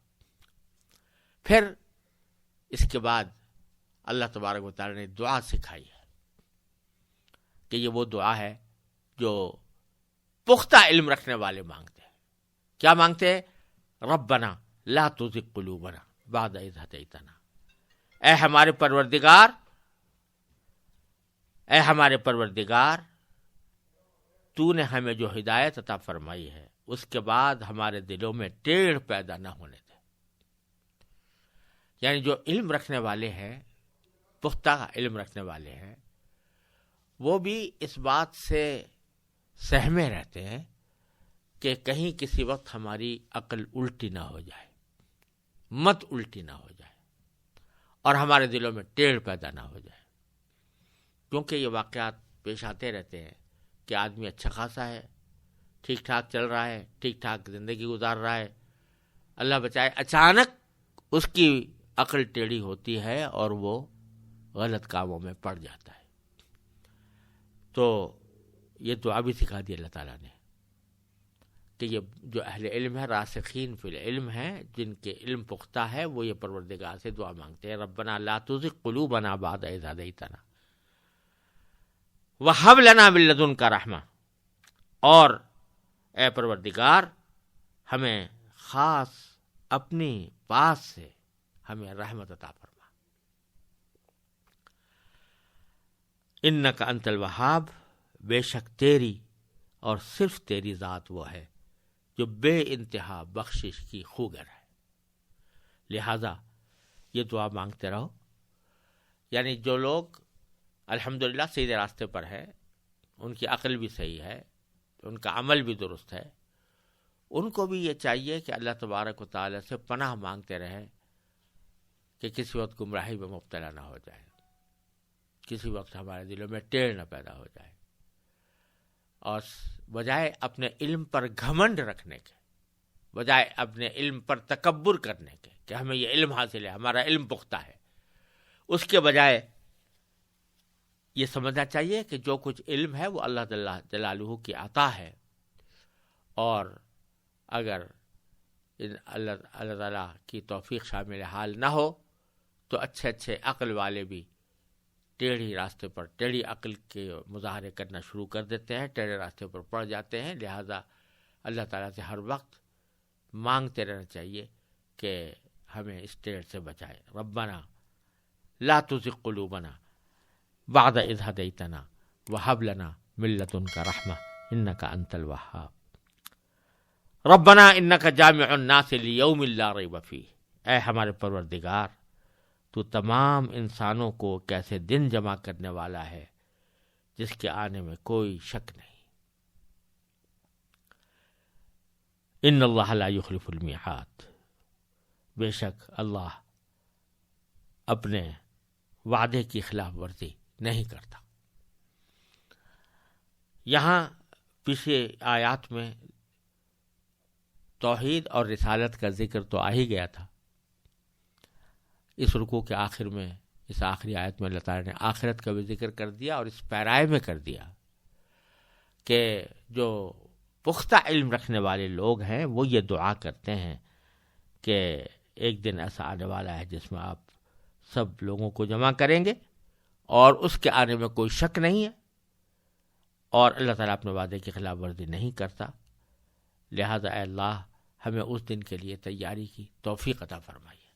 پھر اس کے بعد اللہ تبارک و تعالی نے دعا سکھائی ہے کہ یہ وہ دعا ہے جو پختہ علم رکھنے والے مانگتے ہیں۔ کیا مانگتے ہیں؟ ربنا لا تزغ قلوبنا بعد اذ ہدیتنا، اے ہمارے پروردگار، اے ہمارے پروردگار، تو نے ہمیں جو ہدایت عطا فرمائی ہے اس کے بعد ہمارے دلوں میں ٹیڑھ پیدا نہ ہونے دے۔ یعنی جو علم رکھنے والے ہیں، پختہ علم رکھنے والے ہیں، وہ بھی اس بات سے سہمے رہتے ہیں کہ کہیں کسی وقت ہماری عقل الٹی نہ ہو جائے، مت الٹی نہ ہو جائے، اور ہمارے دلوں میں ٹیڑھ پیدا نہ ہو جائے، کیونکہ یہ واقعات پیش آتے رہتے ہیں کہ آدمی اچھا خاصا ہے، ٹھیک ٹھاک چل رہا ہے، ٹھیک ٹھاک زندگی گزار رہا ہے، اللہ بچائے اچانک اس کی عقل ٹیڑھی ہوتی ہے اور وہ غلط کاموں میں پڑ جاتا ہے۔ تو یہ دعا بھی سکھا دی اللہ تعالیٰ نے کہ یہ جو اہل علم ہے، راسخین فی العلم ہیں، جن کے علم پختہ ہے، وہ یہ پروردگار سے دعا مانگتے ہیں، ربنا لا تزغ قلوبنا بعد اذ ہدیتنا وہب لنا من لدنک رحمہ، اور اے پروردگار ہمیں خاص اپنی پاس سے ہمیں رحمت عطا فرما، انک انت الوہاب، بے شک تیری اور صرف تیری ذات وہ ہے جو بے انتہا بخشش کی خوگر ہے، لہذا یہ دعا مانگتے رہو۔ یعنی جو لوگ الحمدللہ سیدھے راستے پر ہے، ان کی عقل بھی صحیح ہے، ان کا عمل بھی درست ہے، ان کو بھی یہ چاہیے کہ اللہ تبارک و تعالی سے پناہ مانگتے رہیں کہ کسی وقت گمراہی میں مبتلا نہ ہو جائے، کسی وقت ہمارے دلوں میں ٹیڑھ نہ پیدا ہو جائے، اور بجائے اپنے علم پر گھمنڈ رکھنے کے، بجائے اپنے علم پر تکبر کرنے کے کہ ہمیں یہ علم حاصل ہے، ہمارا علم پختہ ہے، اس کے بجائے یہ سمجھنا چاہیے کہ جو کچھ علم ہے وہ اللہ جلالہ کی عطا ہے، اور اگر اللہ تعالیٰ کی توفیق شامل حال نہ ہو تو اچھے اچھے عقل والے بھی ٹیڑھی راستے پر، ٹیڑھی عقل کے مظاہرے کرنا شروع کر دیتے ہیں، ٹیڑھے راستے پر پڑ جاتے ہیں۔ لہذا اللہ تعالیٰ سے ہر وقت مانگتے رہنا چاہیے کہ ہمیں اس ٹیڑھ سے بچائے۔ ربنا لا تزغ قلوبنا بعد اذ ہدیتنا وہب لنا من لدنک رحمہ انک انت الوہاب۔ ربنا انک جامع الناس لیوم لا ریب فیہ، اے ہمارے پروردگار تو تمام انسانوں کو کیسے دن جمع کرنے والا ہے جس کے آنے میں کوئی شک نہیں۔ ان اللہ لا یخلف المیعاد، بے شک اللہ اپنے وعدے کی خلاف ورزی نہیں کرتا۔ یہاں پچھلے آیات میں توحید اور رسالت کا ذکر تو آ ہی گیا تھا۔ اس رکوع کے آخر میں، اس آخری آیت میں اللہ تعالیٰ نے آخرت کا بھی ذکر کر دیا، اور اس پیرائے میں کر دیا کہ جو پختہ علم رکھنے والے لوگ ہیں وہ یہ دعا کرتے ہیں کہ ایک دن ایسا آنے والا ہے جس میں آپ سب لوگوں کو جمع کریں گے اور اس کے آنے میں کوئی شک نہیں ہے، اور اللہ تعالیٰ اپنے وعدے کی خلاف ورزی نہیں کرتا۔ لہذا اے اللہ ہمیں اس دن کے لیے تیاری کی توفیق عطا فرمائیے۔